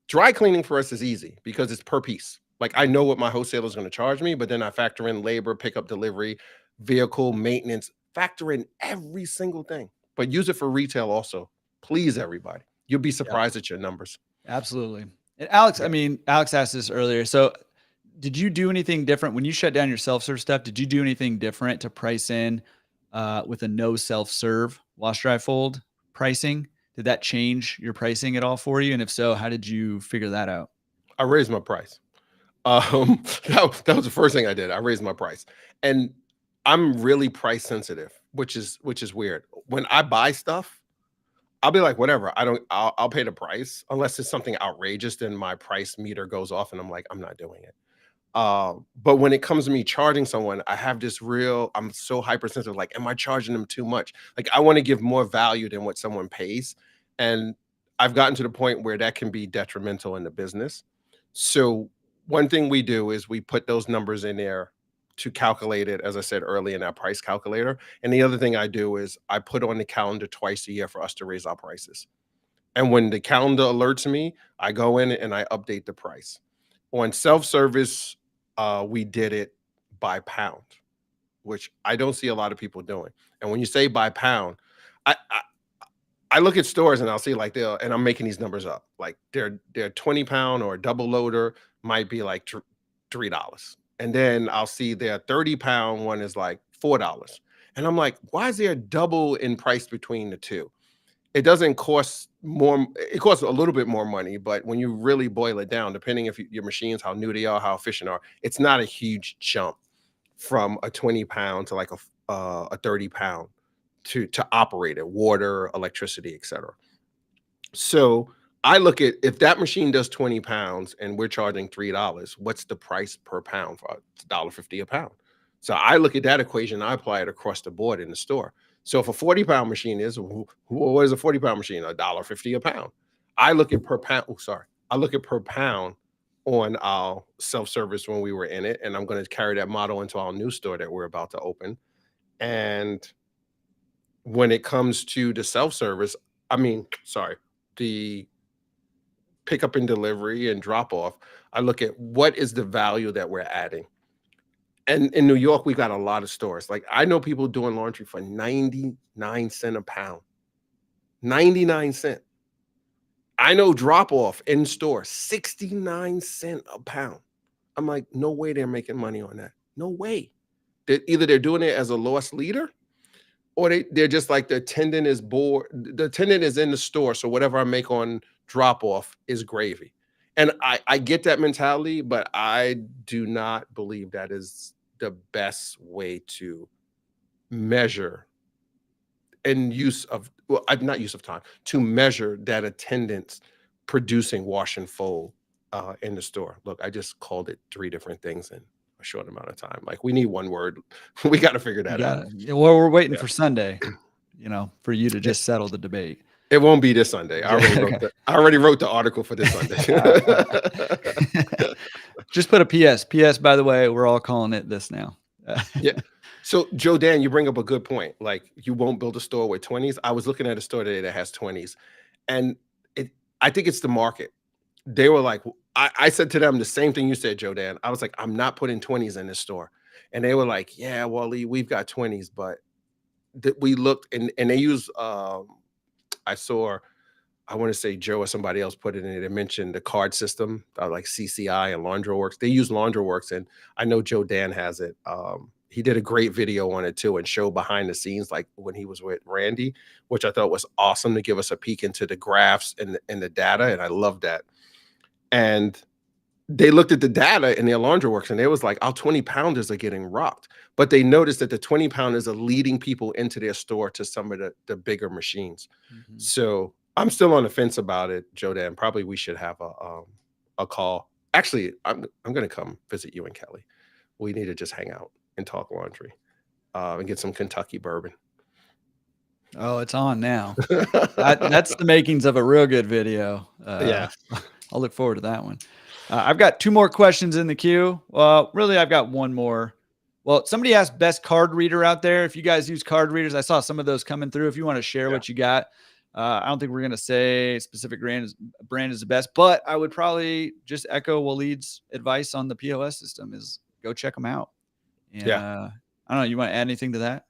Dry cleaning for us is easy because it's per piece. Like I know what my wholesaler is going to charge me, but then I factor in labor, pickup, delivery, vehicle maintenance, factor in every single thing. But use it for retail also. Please, everybody. You'll be Yeah, surprised at your numbers. absolutely. And Alex, I Yeah. mean, Alex asked this earlier. So did you do anything different when you shut down your self-serve stuff? Did you do anything different to price in with a no self-serve wash, dry, fold pricing? Did that change your pricing at all for you? And if so, how did you figure that out? I raised my price. That was the first thing I did. I raised my price. And I'm really price sensitive, which is weird. When I buy stuff, I'll be like, whatever. I'll pay the price unless it's something outrageous. Then my price meter goes off, and I'm like, I'm not doing it. But when it comes to me charging someone, I have this real. I'm so hypersensitive. Like, am I charging them too much? Like, I want to give more value than what someone pays, and I've gotten to the point where that can be detrimental in the business. So one thing we do is we put those numbers in there to calculate it, as I said earlier, in our price calculator. And the other thing I do is I put on the calendar twice a year for us to raise our prices. And when the calendar alerts me, I go in and I update the price. On self-service, we did it by pound, which I don't see a lot of people doing. And when you say by pound, I look at stores and I'll see like and I'm making these numbers up. Like their 20 pound or a double loader might be like $3. And then I'll see their 30-pound one is like $4. And I'm like, why is there a double in price between the two? It doesn't cost more. It costs a little bit more money, but when you really boil it down, depending if your machines, how new they are, how efficient are, it's not a huge jump from a 20 pound to like a 30 pound to operate it, water, electricity, etc. So I look at, if that machine does 20 pounds and we're charging $3, what's the price per pound? For it's $1.50 a pound. So I look at that equation, I apply it across the board in the store. So if a 40-pound machine is, what is a 40-pound machine? $1.50 a pound. I look at per pound. Oh, sorry. I look at per pound on our self-service when we were in it. And I'm going to carry that model into our new store that we're about to open. And when it comes to the self-service, the pickup and delivery and drop off, I look at what is the value that we're adding. And in New York, we got a lot of stores. Like, I know people doing laundry for 99 cents a pound. 99 cents. I know drop off in store, 69 cents a pound. I'm like, no way they're making money on that. No way. Either they're doing it as a loss leader, or they're just like, the attendant is bored. The attendant is in the store, so whatever I make on drop off is gravy. And I get that mentality, but I do not believe that is the best way to measure and not use of time, to measure that attendance producing wash and fold in the store. Look, I just called it 3 different things in a short amount of time. Like, we need one word. We got to figure You that got out. it. Yeah, well, we're waiting Yeah. for Sunday, for you to It, just settle the debate. it won't be this Sunday. Okay. I already wrote the article for this Sunday. Just put a PS. PS, by the way, we're all calling it this now. Yeah. So, Joe Dan, you bring up a good point. Like, you won't build a store with 20s. I was looking at a store today that has 20s, and I think it's the market. They were like, I said to them the same thing you said, Joe Dan. I was like, I'm not putting 20s in this store. And they were like, yeah, Waleed, we've got 20s, but we looked, and they use, I saw, I want to say Joe or somebody else put it in it. They mentioned the card system, like CCI and Laundroworks. They use Laundroworks, and I know Joe Dan has it. He did a great video on it too, and showed behind the scenes, like when he was with Randy, which I thought was awesome, to give us a peek into the graphs and the data. And I love that. And they looked at the data in their Laundroworks, and they was like, our 20-pounders are getting rocked. But they noticed that the 20-pounders are leading people into their store to some of the bigger machines. Mhm. So I'm still on the fence about it, Joe Dan. Probably we should have a call. Actually, I'm going to come visit you and Kelly. We need to just hang out and talk laundry and get some Kentucky bourbon. Oh, it's on now. That's the makings of a real good video. Yeah. I'll look forward to that one. I've got 2 more questions in the queue. Well, really, I've got 1 more. Well, somebody asked best card reader out there. If you guys use card readers, I saw some of those coming through. If you want to share what you got, I don't think we're going to say specific brand is the best, but I would probably just echo Waleed's advice on the POS system: is go check them out. And I don't know, you want to add anything to that?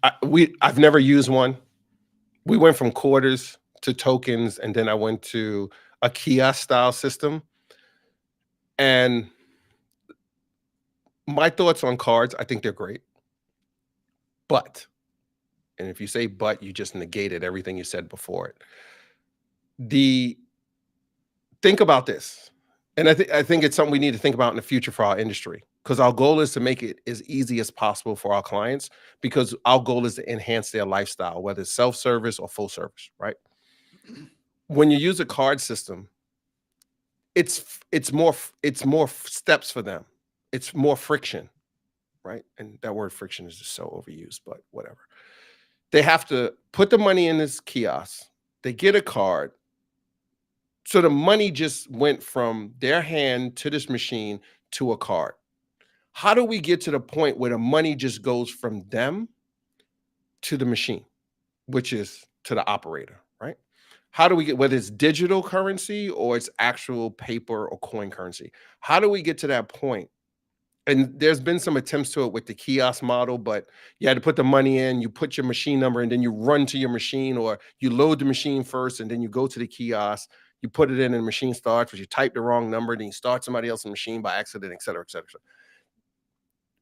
I've never used one. We went from quarters to tokens, and then I went to a kiosk style system. And my thoughts on cards, I think they're great. But, and if you say but, you just negated everything you said before it. Think about this. And I think it's something we need to think about in the future for our industry, because our goal is to make it as easy as possible for our clients, because our goal is to enhance their lifestyle, whether it's self-service or full service, right? When you use a card system, it's more steps for them. It's more friction, right? And that word friction is just so overused, but whatever. They have to put the money in this kiosk. They get a card. So the money just went from their hand to this machine to a card. How do we get to the point where the money just goes from them to the machine, which is to the operator, right? How do we get, whether it's digital currency or it's actual paper or coin currency, how do we get to that point? And there's been some attempts to it with the kiosk model, but you had to put the money in, you put your machine number, and then you run to your machine, or you load the machine first, and then you go to the kiosk, you put it in, and the machine starts, but you type the wrong number, then you start somebody else's machine by accident, et cetera, et cetera, et cetera.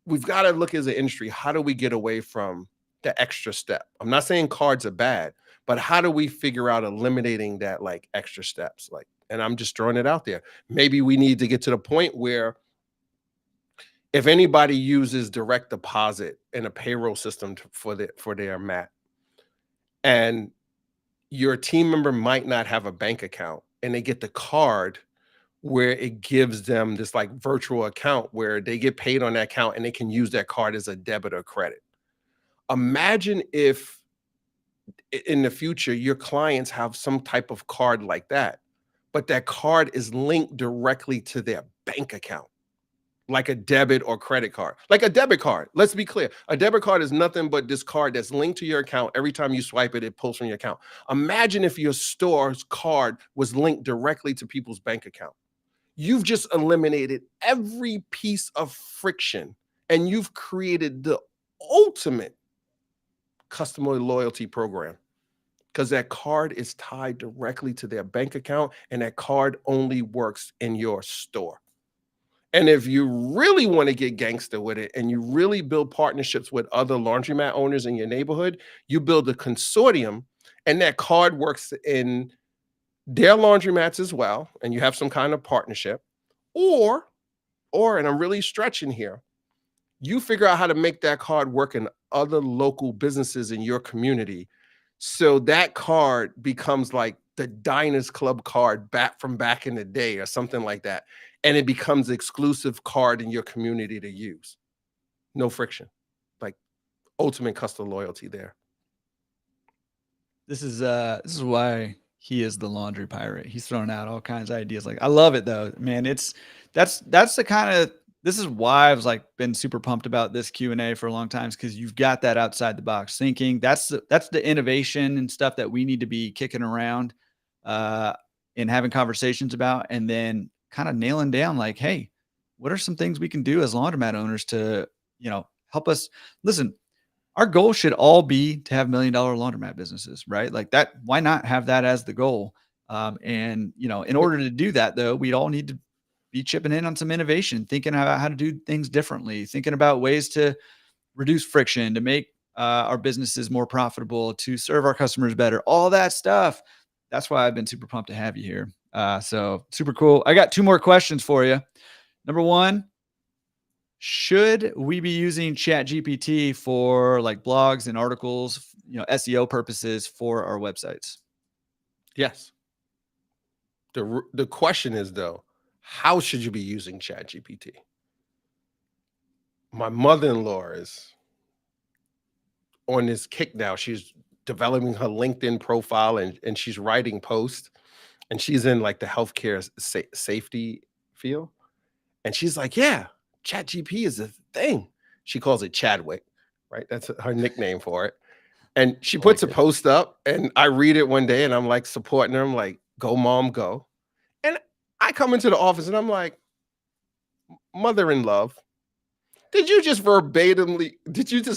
We've got to look as an industry, how do we get away from the extra step? I'm not saying cards are bad, but how do we figure out eliminating that, like, extra steps? Like, and I'm just throwing it out there. Maybe we need to get to the point where If anybody uses direct deposit in a payroll system for their mat, and your team member might not have a bank account, and they get the card where it gives them this like virtual account where they get paid on that account and they can use that card as a debit or credit. Imagine if in the future your clients have some type of card like that, but that card is linked directly to their bank account, like a debit or credit card. Like a debit card, let's be clear, a debit card is nothing but this card that's linked to your account. Every time you swipe it, it pulls from your account. Imagine if your store's card was linked directly to people's bank account. You've just eliminated every piece of friction, and you've created the ultimate customer loyalty program, because that card is tied directly to their bank account, and that card only works in your store. And if you really want to get gangster with it and you really build partnerships with other laundromat owners in your neighborhood, you build a consortium, and that card works in their laundromats as well, and you have some kind of partnership. Or, and I'm really stretching here, you figure out how to make that card work in other local businesses in your community. So that card becomes like the Diners Club card back in the day or something like that. And it becomes exclusive card in your community to use. No friction. Like ultimate customer loyalty there. This is why he is the laundry pirate. He's throwing out all kinds of ideas. Like, I love it though, man. That's the kind of, this is why I've like been super pumped about this Q&A for a long time, because you've got that outside the box thinking. That's the innovation and stuff that we need to be kicking around and having conversations about, and then kind of nailing down like, hey, what are some things we can do as laundromat owners to, help us? Listen, our goal should all be to have $1 million laundromat businesses, right? Like that. Why not have that as the goal? And in order to do that, though, we'd all need to be chipping in on some innovation, thinking about how to do things differently, thinking about ways to reduce friction, to make our businesses more profitable, to serve our customers better, all that stuff. That's why I've been super pumped to have you here. So super cool. I got 2 more questions for you. Number 1, should we be using Chat GPT for like blogs and articles, SEO purposes for our websites? Yes. The question is though, how should you be using Chat GPT? My mother-in-law is on this kick now. She's developing her LinkedIn profile, and she's writing posts, and she's in like the healthcare safety field. And she's like, yeah, Chat GP is a thing. She calls it Chadwick, right? That's her nickname for it. And she I puts like a it. post up, and I read it one day, and I'm like supporting her. I'm like, go mom, go. And I come into the office and I'm like, mother in love, did you just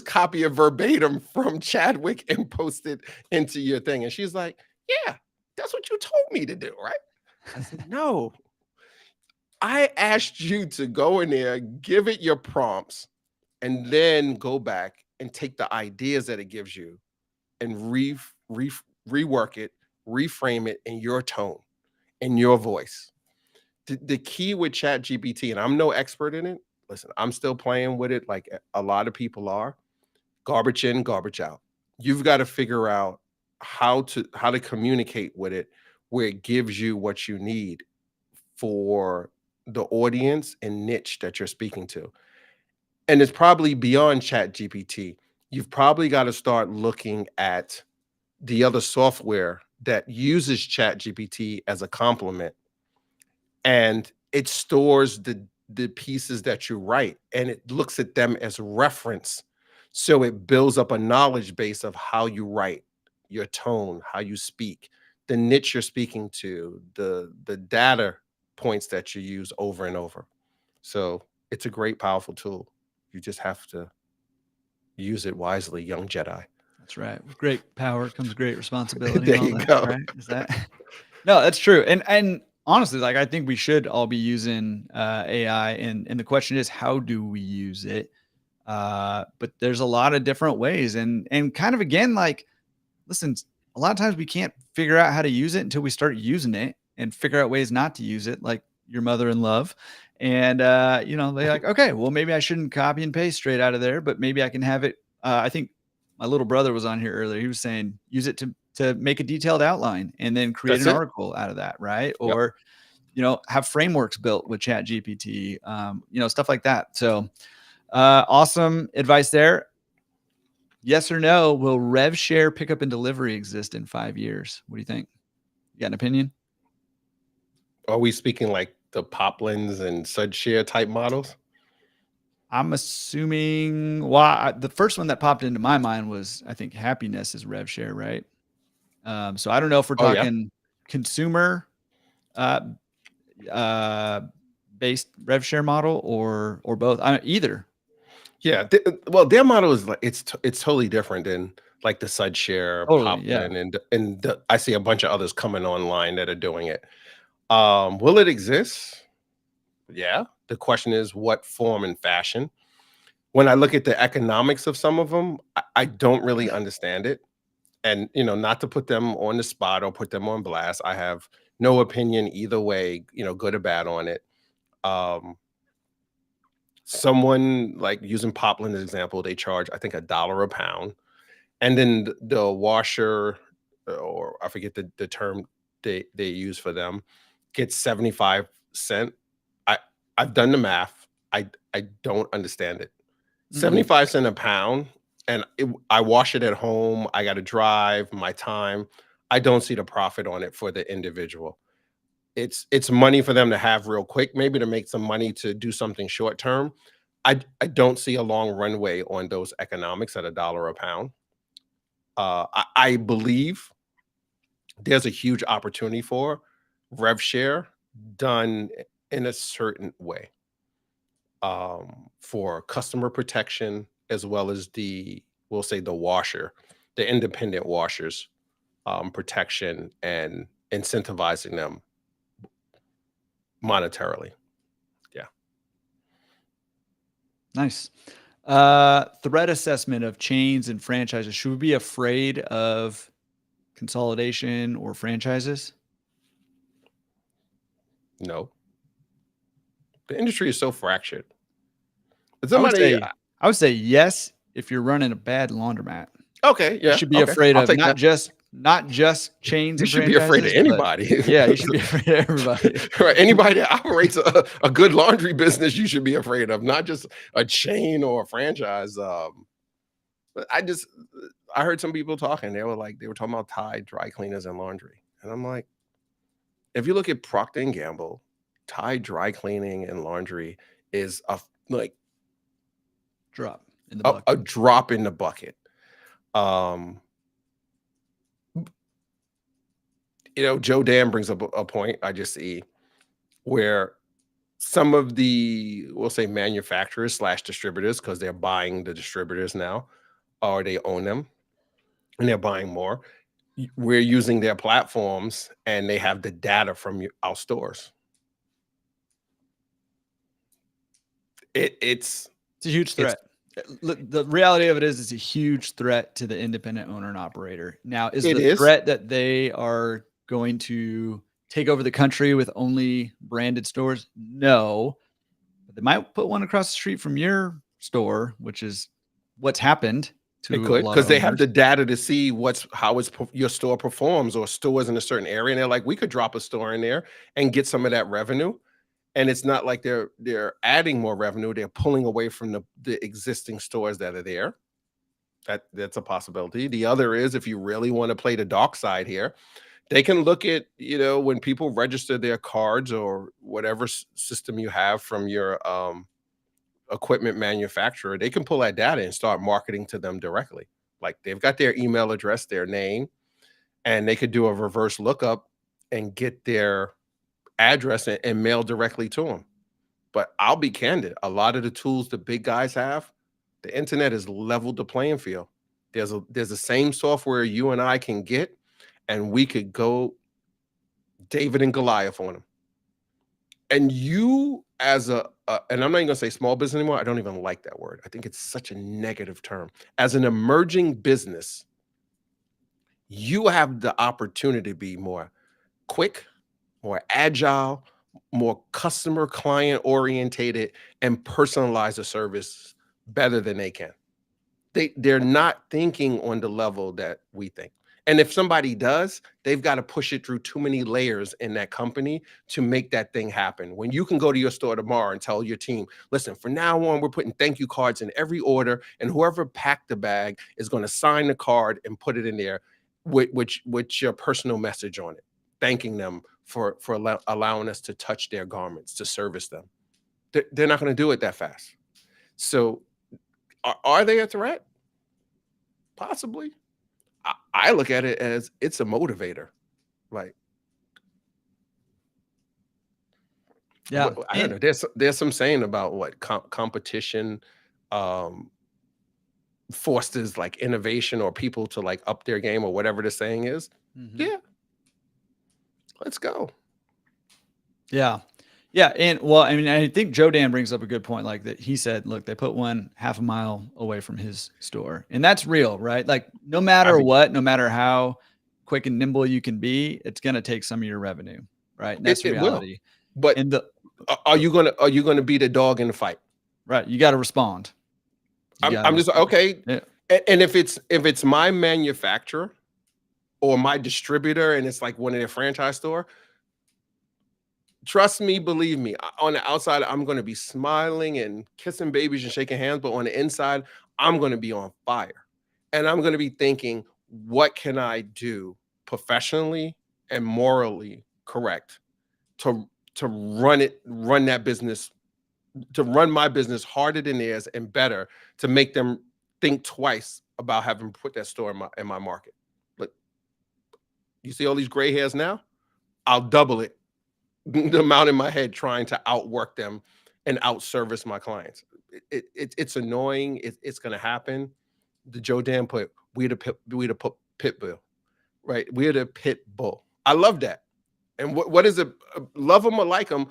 copy a verbatim from Chadwick and post it into your thing? And she's like, yeah, that's what you told me to do, right? I said, no, I asked you to go in there, give it your prompts, and then go back and take the ideas that it gives you and rework it, reframe it in your tone, in your voice. The key with Chat GPT, and I'm no expert in it. Listen, I'm still playing with it like a lot of people are. Garbage in, garbage out. You've got to figure out how to communicate with it where it gives you what you need for the audience and niche that you're speaking to. And it's probably beyond Chat GPT. You've probably got to start looking at the other software that uses Chat GPT as a complement, and it stores the pieces that you write, and it looks at them as reference. So it builds up a knowledge base of how you write, your tone, how you speak, the niche you're speaking to, the data points that you use over and over. So it's a great, powerful tool. You just have to use it wisely, young Jedi. That's right. With great power comes great responsibility and There all you that, go. right? Is that? No, that's true. And honestly, like I think we should all be using AI, and the question is, how do we use it? But there's a lot of different ways, and kind of again, like, listen, a lot of times we can't figure out how to use it until we start using it and figure out ways not to use it, like your mother in love. And, they're like, okay, well, maybe I shouldn't copy and paste straight out of there, but maybe I can have it. I think my little brother was on here earlier. He was saying use it to make a detailed outline and then create That's an it. article out of that, right? Yep. Or, have frameworks built with Chat GPT, stuff like that. So awesome advice there. Yes or no, will rev share pickup and delivery exist in 5 years? What do you think? You got an opinion? Are we speaking like the Poplins and SudShare type models? I'm assuming, well, the first one that popped into my mind was, I think, happiness is rev share, right? So I don't know if we're Oh yeah. talking consumer uh, uh, based rev share model or both. Either. Yeah. Well, their model is like it's totally different than like the SudShare, Totally. Yeah. Poplin, and I see a bunch of others coming online that are doing it. Will it exist? Yeah. The question is what form and fashion. When I look at the economics of some of them, I don't really understand it. And not to put them on the spot or put them on blast. I have no opinion either way, good or bad on it. Um, Someone like using Poplin as an example, they charge I think $1 a pound, and then the washer, or I forget the term they use for them, gets 75 cent. I I've done the math. I don't understand it. Mm-mm. 75 cent a pound, and I wash it at home. I got to drive my time. I don't see the profit on it for the individual. It's money for them to have real quick, maybe to make some money to do something short term. I don't see a long runway on those economics at $1 a pound. I believe there's a huge opportunity for rev share done in a certain way, for customer protection as well as we'll say the independent washers, protection and incentivizing them monetarily. Yeah. Nice. Threat assessment of chains and franchises. Should we be afraid of consolidation or franchises? No, the industry is so fractured. I would Somebody, say I would say yes if you're running a bad laundromat. okay, You yeah, should be okay, afraid I'll of take that. not just chains You and should be afraid of franchises, but anybody. yeah, you should be afraid of everybody. Right, anybody that operates a good laundry business, you should be afraid of, not just a chain or a franchise. But I heard some people talking. They were talking about Tide dry cleaners and laundry, and I'm like, if you look at Procter and Gamble, Tide dry cleaning and laundry is like Drop in the a bucket. drop in the bucket. Um, Joe Dan brings up a point I just see where some of the, we'll say, manufacturers slash distributors, because they're buying the distributors now, or they own them and they're buying more. We're using their platforms and they have the data from our stores. It's It's a huge it's threat. Look, the reality of it is it's a huge threat to the independent owner and operator. Now, is it the is. threat that they are going to take over the country with only branded stores? No. But they might put one across the street from your store, which is what's happened It to a could, lot because of they have owners. the data to see how your store performs, or stores in a certain area, and they're like, we could drop a store in there and get some of that revenue. And it's not like they're adding more revenue; they're pulling away from the existing stores that are there. That's a possibility. The other is, if you really want to play the dark side here, they can look at, when people register their cards or whatever system you have from your equipment manufacturer, they can pull that data and start marketing to them directly. Like, they've got their email address, their name, and they could do a reverse lookup and get their address and mail directly to them. But I'll be candid, a lot of the tools the big guys have, the internet has leveled the playing field. There's the same software you and I can get, and we could go David and Goliath on them. And you, as and I'm not even gonna say small business anymore. I don't even like that word. I think it's such a negative term. As an emerging business, you have the opportunity to be more quick, more agile, more customer client orientated and personalize the service better than they can. They're not thinking on the level that we think. And if somebody does, they've got to push it through too many layers in that company to make that thing happen. When you can go to your store tomorrow and tell your team, listen, from now on, we're putting thank you cards in every order, and whoever packed the bag is going to sign the card and put it in there with your personal message on it, thanking them for allowing us to touch their garments, to service them. They're not going to do it that fast. So are they a threat? Possibly. I look at it as it's a motivator. Like, Yeah. I don't know. There's some saying about what competition fosters like innovation or people to like up their game or whatever the saying is. Yeah, let's go. Yeah. Yeah. And well, I mean, I think Joe Dan brings up a good point. Like that he said, look, they put one half a mile away from his store. And that's real, right? Like no matter what, no matter how quick and nimble you can be, it's going to take some of your revenue. Right. And that's the reality. But and are you gonna be the dog in the fight? Right. You got to respond. I'm just okay. Yeah. And if it's my manufacturer or my distributor and it's like one of their franchise store, trust me, believe me, on the outside, I'm going to be smiling and kissing babies and shaking hands. But on the inside, I'm going to be on fire. And I'm going to be thinking, what can I do professionally and morally correct to run that business, to run my business harder than theirs and better, to make them think twice about having put that store in my market. But you see all these gray hairs now? I'll double it, the amount in my head trying to outwork them and outservice my clients. It's annoying. It's going to happen. The Joe Dan put, we the pit bull, right? We're the pit bull. I love that. And what is it? Love them or like them,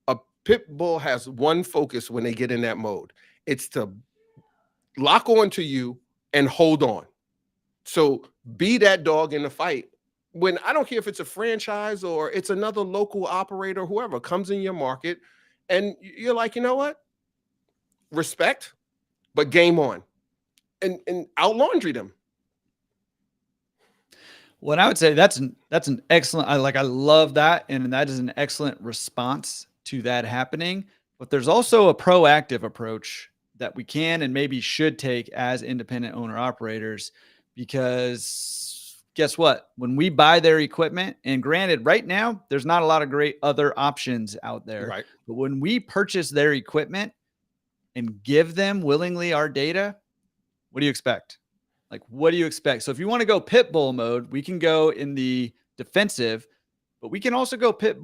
a pit bull has one focus when they get in that mode. It's to lock on to you and hold on. So be that dog in the fight. When I don't care if it's a franchise or it's another local operator, whoever comes in your market, and you're like, you know what? Respect, but game on, and out laundry them. Well, I would say that's an excellent. I love that, and that is an excellent response to that happening. But there's also a proactive approach that we can and maybe should take as independent owner operators, because guess what? When we buy their equipment, and granted, right now there's not a lot of great other options out there, Right. but when we purchase their equipment and give them willingly our data, what do you expect? Like, what do you expect? So if you want to go pit bull mode, we can go in the defensive, but we can also go pit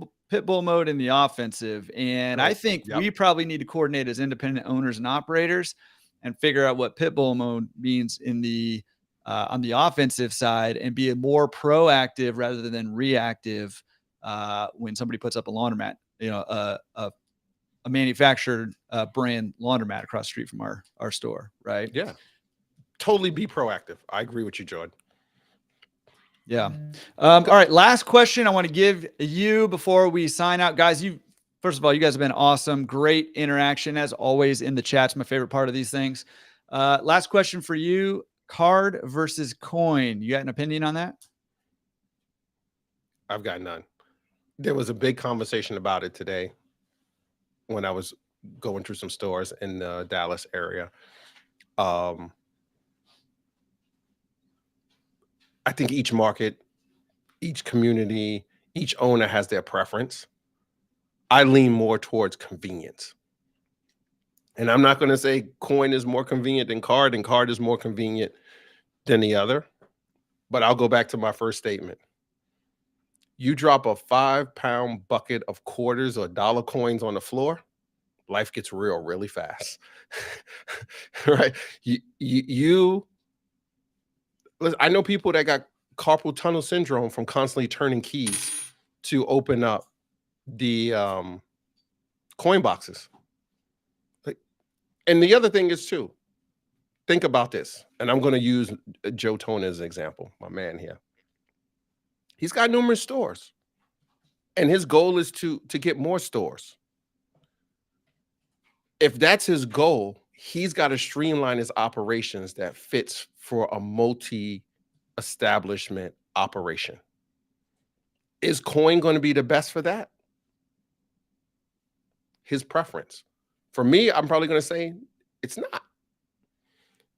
bull mode in the offensive. And I think we probably need to coordinate as independent owners and operators and figure out what pit bull mode means in the on the offensive side, and be a more proactive rather than reactive when somebody puts up a laundromat, a manufactured brand laundromat across the street from our store, right? Yeah. Totally be proactive. I agree with you, Jordan. Yeah. All right. Last question I want to give you before we sign out, guys. First of all, you guys have been awesome. Great interaction as always in the chat's my favorite part of these things. Last question for you: card versus coin. You got an opinion on that? I've got none. There was a big conversation about it today when I was going through some stores in the Dallas area. I think each market, each community, each owner has their preference. I lean more towards convenience. And I'm not going to say coin is more convenient than card and card is more convenient than the other. But I'll go back to my first statement. You drop a 5-pound bucket of quarters or dollar coins on the floor, life gets real really fast. Right? I know people that got carpal tunnel syndrome from constantly turning keys to open up the coin boxes. And the other thing is too, think about this, and I'm going to use Joe Tone as an example, my man here. He's got numerous stores. And his goal is to get more stores. If that's his goal, he's got to streamline his operations that fits for a multi-establishment operation. Is coin going to be the best for that? His preference. For me, I'm probably going to say it's not.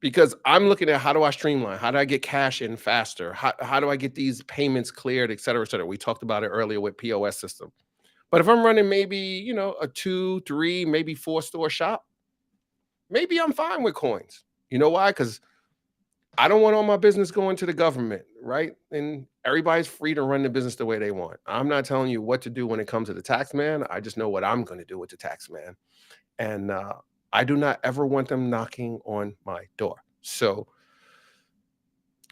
Because I'm looking at how do I streamline? How do I get cash in faster? How do I get these payments cleared, et cetera, et cetera? We talked about it earlier with POS system. But if I'm running maybe, a 2, 3, maybe 4 store shop, maybe I'm fine with coins. You know why? Because I don't want all my business going to the government, right? And everybody's free to run the business the way they want. I'm not telling you what to do when it comes to the tax man. I just know what I'm going to do with the tax man. And I do not ever want them knocking on my door. So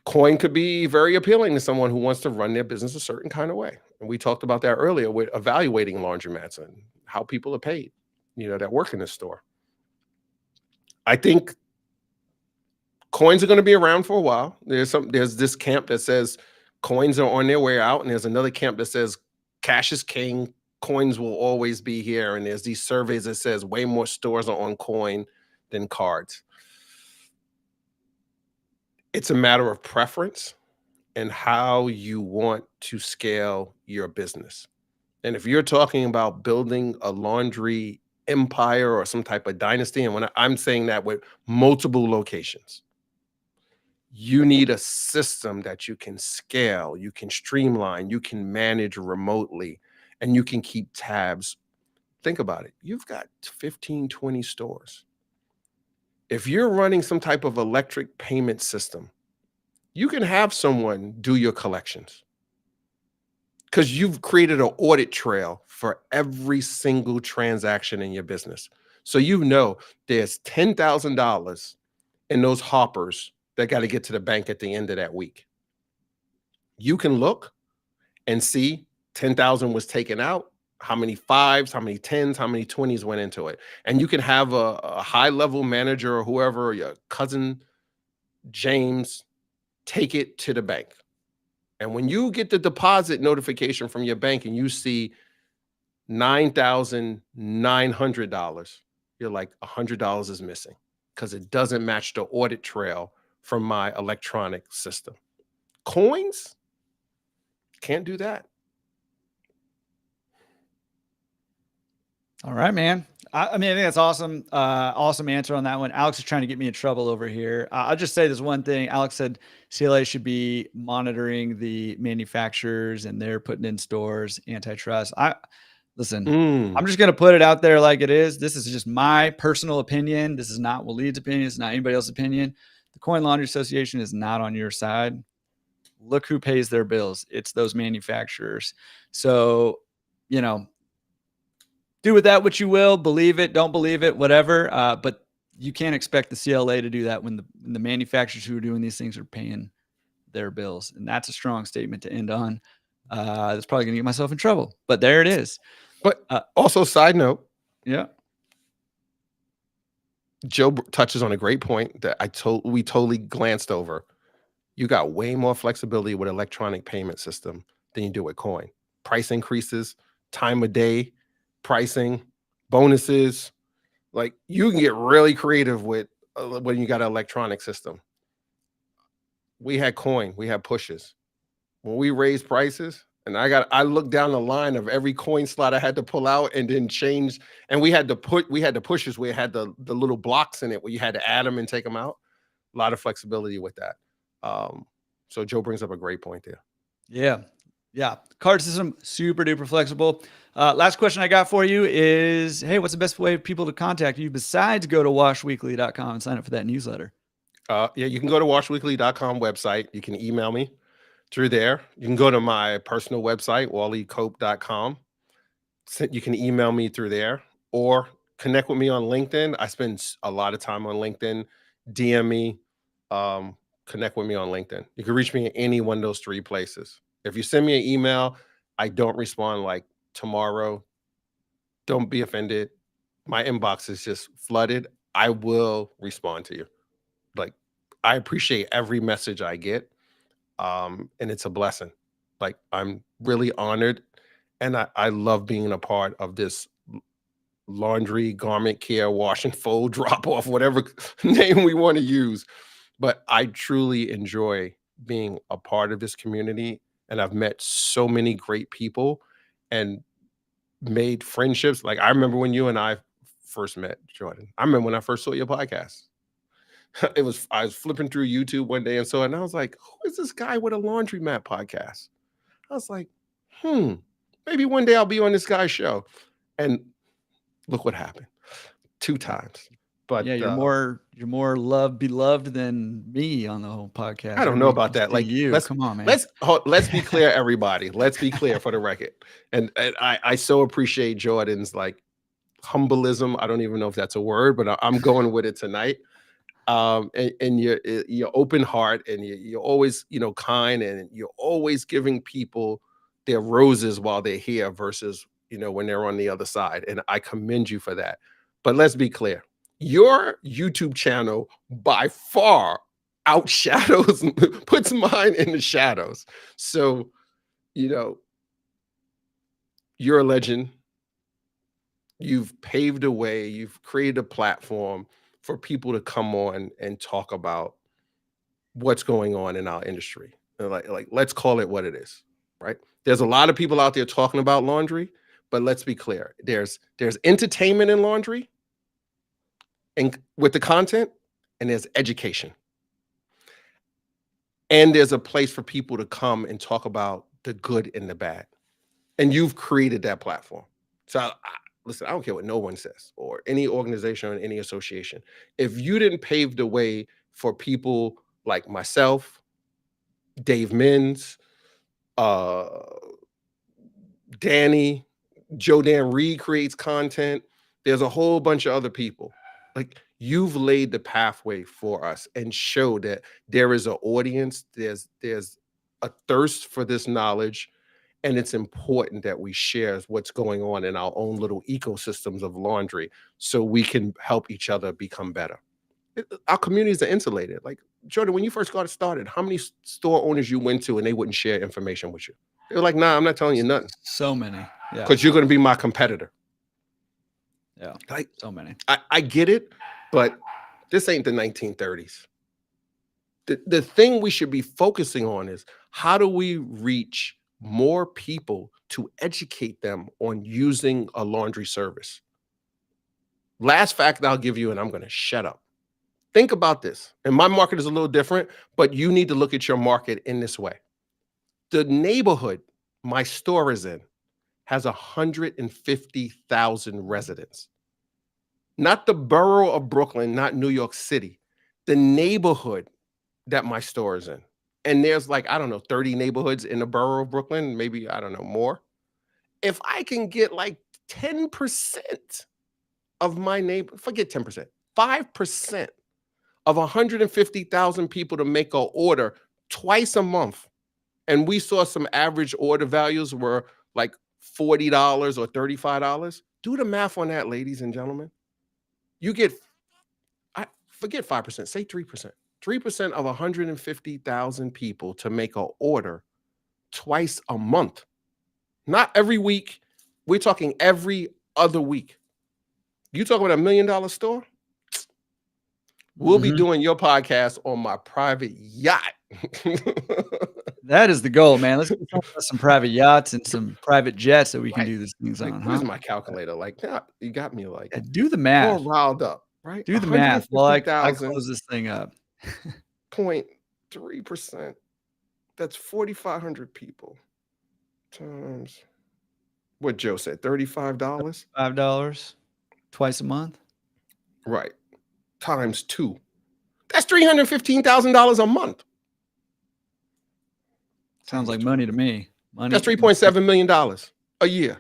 coin could be very appealing to someone who wants to run their business a certain kind of way. And we talked about that earlier with evaluating laundromats and how people are paid, that work in this store. I think coins are going to be around for a while. There's this camp that says coins are on their way out, and there's another camp that says cash is king. Coins will always be here. And there's these surveys that says way more stores are on coin than cards. It's a matter of preference and how you want to scale your business. And if you're talking about building a laundry empire or some type of dynasty, and when I'm saying that with multiple locations, you need a system that you can scale, you can streamline, you can manage remotely, and you can keep tabs. Think about it. You've got 15, 20 stores. If you're running some type of electric payment system, you can have someone do your collections because you've created an audit trail for every single transaction in your business. So there's $10,000 in those hoppers that got to get to the bank at the end of that week. You can look and see 10,000 was taken out, how many 5s, how many 10s, how many 20s went into it. And you can have a high-level manager or whoever, your cousin James, take it to the bank. And when you get the deposit notification from your bank and you see $9,900, you're like, $100 is missing because it doesn't match the audit trail from my electronic system. Coins can't do that. All right, man. I think that's awesome. Awesome answer on that one. Alex is trying to get me in trouble over here. I'll just say this one thing. Alex said CLA should be monitoring the manufacturers and they're putting in stores, antitrust. Listen, I'm just going to put it out there like it is. This is just my personal opinion. This is not Waleed's opinion. It's not anybody else's opinion. The Coin Laundry Association is not on your side. Look who pays their bills. It's those manufacturers. So, do with that what you will. Believe it, don't believe it, whatever. But you can't expect the CLA to do that when the manufacturers who are doing these things are paying their bills. And that's a strong statement to end on. That's probably going to get myself in trouble. But there it is. But also, side note. Yeah. Joe touches on a great point that we totally glanced over. You got way more flexibility with electronic payment system than you do with coin. Price increases, time of day, pricing, bonuses. Like you can get really creative with when you got an electronic system. We had coin, we had pushes. When we raised prices, and I looked down the line of every coin slot I had to pull out and then change. And we had the pushes where it had the little blocks in it where you had to add them and take them out. A lot of flexibility with that. So Joe brings up a great point there. Yeah. Yeah. Card system, super duper flexible. Last question I got for you is, hey, what's the best way for people to contact you besides go to washweekly.com and sign up for that newsletter? Yeah, you can go to washweekly.com website. You can email me through there. You can go to my personal website, waleedcope.com. You can email me through there or connect with me on LinkedIn. I spend a lot of time on LinkedIn. DM me, connect with me on LinkedIn. You can reach me at any one of those 3 places. If you send me an email, I don't respond like tomorrow. Don't be offended. My inbox is just flooded. I will respond to you. Like, I appreciate every message I get. And it's a blessing. Like, I'm really honored And I love being a part of this laundry, garment care, wash and fold, drop off, whatever name we want to use. But I truly enjoy being a part of this community. And I've met so many great people and made friendships. Like I remember when you and I first met, Jordan. I remember when I first saw your podcast. I was flipping through YouTube one day and saw it, and I was like, who is this guy with a Laundromat podcast? I was like, maybe one day I'll be on this guy's show. And look what happened. 2 times. But yeah, you're more beloved than me on the whole podcast. I don't know about that. Like, come on, man. Let's be clear, everybody. Let's be clear for the record. And I so appreciate Jordan's like humbleism. I don't even know if that's a word, but I'm going with it tonight. And your open heart, and you're always, kind, and you're always giving people their roses while they're here versus, when they're on the other side. And I commend you for that. But let's be clear. Your YouTube channel by far outshadows, puts mine in the shadows. So, you're a legend. You've paved a way. You've created a platform for people to come on and talk about what's going on in our industry. Like let's call it what it is, right? There's a lot of people out there talking about laundry, but let's be clear. There's entertainment in laundry and with the content, and there's education. And there's a place for people to come and talk about the good and the bad. And you've created that platform. So listen, I don't care what no one says, or any organization or any association. If you didn't pave the way for people like myself, Dave Mins, Danny, Joe Dan Reed creates content. There's a whole bunch of other people. Like, you've laid the pathway for us and showed that there is an audience, there's a thirst for this knowledge, and it's important that we share what's going on in our own little ecosystems of laundry so we can help each other become better. Our communities are insulated. Like, Jordan, when you first got started, how many store owners you went to and they wouldn't share information with you? They were like, nah, I'm not telling you nothing. So many. Yeah. Because you're going to be my competitor. Yeah. Like, so many. I get it, but this ain't the 1930s. The thing we should be focusing on is, how do we reach more people to educate them on using a laundry service? Last fact I'll give you, and I'm going to shut up. Think about this. And my market is a little different, but you need to look at your market in this way. The neighborhood my store is in has 150,000 residents. Not the borough of Brooklyn, not New York City. The neighborhood that my store is in. And there's like, 30 neighborhoods in the borough of Brooklyn, maybe, more. If I can get like 10% of my neighbor, forget 10%, 5% of 150,000 people to make an order twice a month, and we saw some average order values were like $40 or $35, do the math on that, ladies and gentlemen. You get, forget 5%, say 3%. 3% of 150,000 people to make an order twice a month. Not every week. We're talking every other week. You talk about $1 million store? We'll be doing your podcast on my private yacht. That is the goal, man. Let's get some private yachts and some private jets that we can do these things like, on. Where's my calculator? Like, you got me like, do the math. All riled up, right? Do the math. Well, I close this thing up. 0.3%. That's 4,500 people times what Joe said, $35. $5 twice a month. Right. Times 2. That's $315,000 a month. Sounds like money to me. Money. That's $3.7 million a year.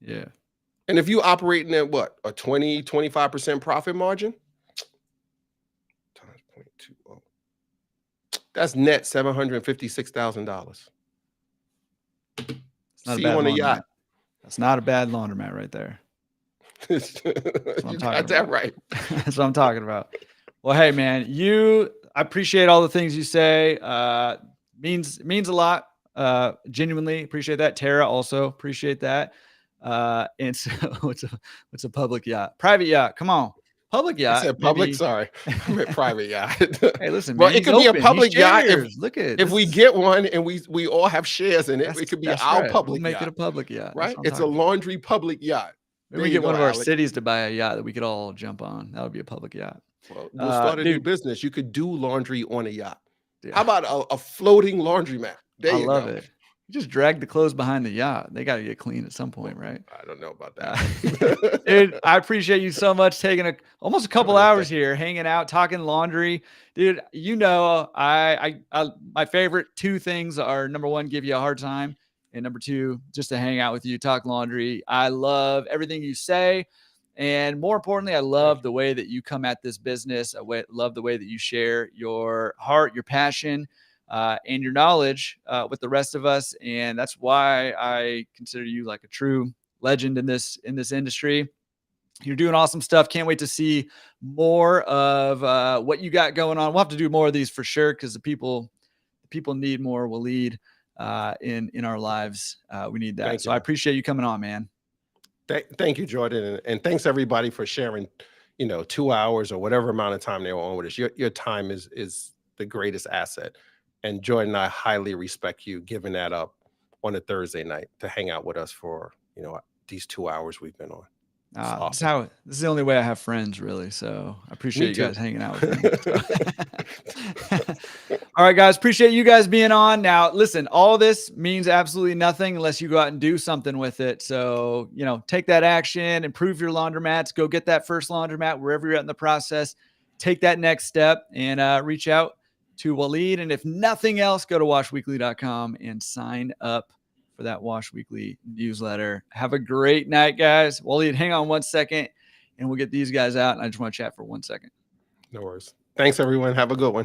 Yeah. And if you operating at what? A 20-25% profit margin? Times 0.20. That's net $756,000. See you on the yacht. That's not a bad laundromat right there. You got that right. That's what I'm talking about. Well, hey, man, I appreciate all the things you say. Means a lot. Genuinely appreciate that. Tara, also appreciate that. And so what's a public yacht? Private yacht. Come on. Public I yacht, said public, maybe. sorry. I meant private yacht. Hey, listen, Well, man, it he's could be a open. He public yacht shares. Look at if this we is get one and we all have shares in it. It could be that's our right. We'll public make it yacht, a public yacht. That's right? what I'm It's a talking about. laundry public yacht. Maybe There we you get one go, of our Alex. cities to buy a yacht that we could all jump on. That would be a public yacht. Well, we'll start a new Dude, business. You could do laundry on a yacht. yeah, How about a floating laundromat? There I you love go. it. You just drag the clothes behind the yacht. They got to get clean at some point, Well, right? I don't know about Uh, that. dude, I appreciate you so much taking almost a couple Oh, hours thank you. here, hanging out, talking laundry. Dude, my favorite two things are, number one, give you a hard time, and number two, just to hang out with you, talk laundry. I love everything you say. And more importantly, I Thank love you. the way that you come at this business. Love the way that you share your heart, your passion, and your knowledge with the rest of us. And that's why I consider you like a true legend in this industry. You're doing awesome stuff. Can't wait to see more of what you got going on. We'll have to do more of these for sure, because the people need more Waleed in our lives. We need that. Thank So you, I man. appreciate you coming on, man. Thank you, Jordan, and thanks everybody for sharing. 2 hours or whatever amount of time they were on with us. Your time is the greatest asset, and Jordan and I highly respect you giving that up on a Thursday night to hang out with us for these 2 hours we've been on. It's awesome. This is the only way I have friends, really. So I appreciate Me you too. guys hanging out with me. So. All right, guys. Appreciate you guys being on. Now, listen, all this means absolutely nothing unless you go out and do something with it. So, take that action, improve your laundromats, go get that first laundromat wherever you're at in the process. Take that next step and reach out to Waleed. And if nothing else, go to washweekly.com and sign up for that Wash Weekly newsletter. Have a great night, guys. Waleed, hang on 1 second and we'll get these guys out. And I just want to chat for 1 second. No worries. Thanks, everyone. Have a good one.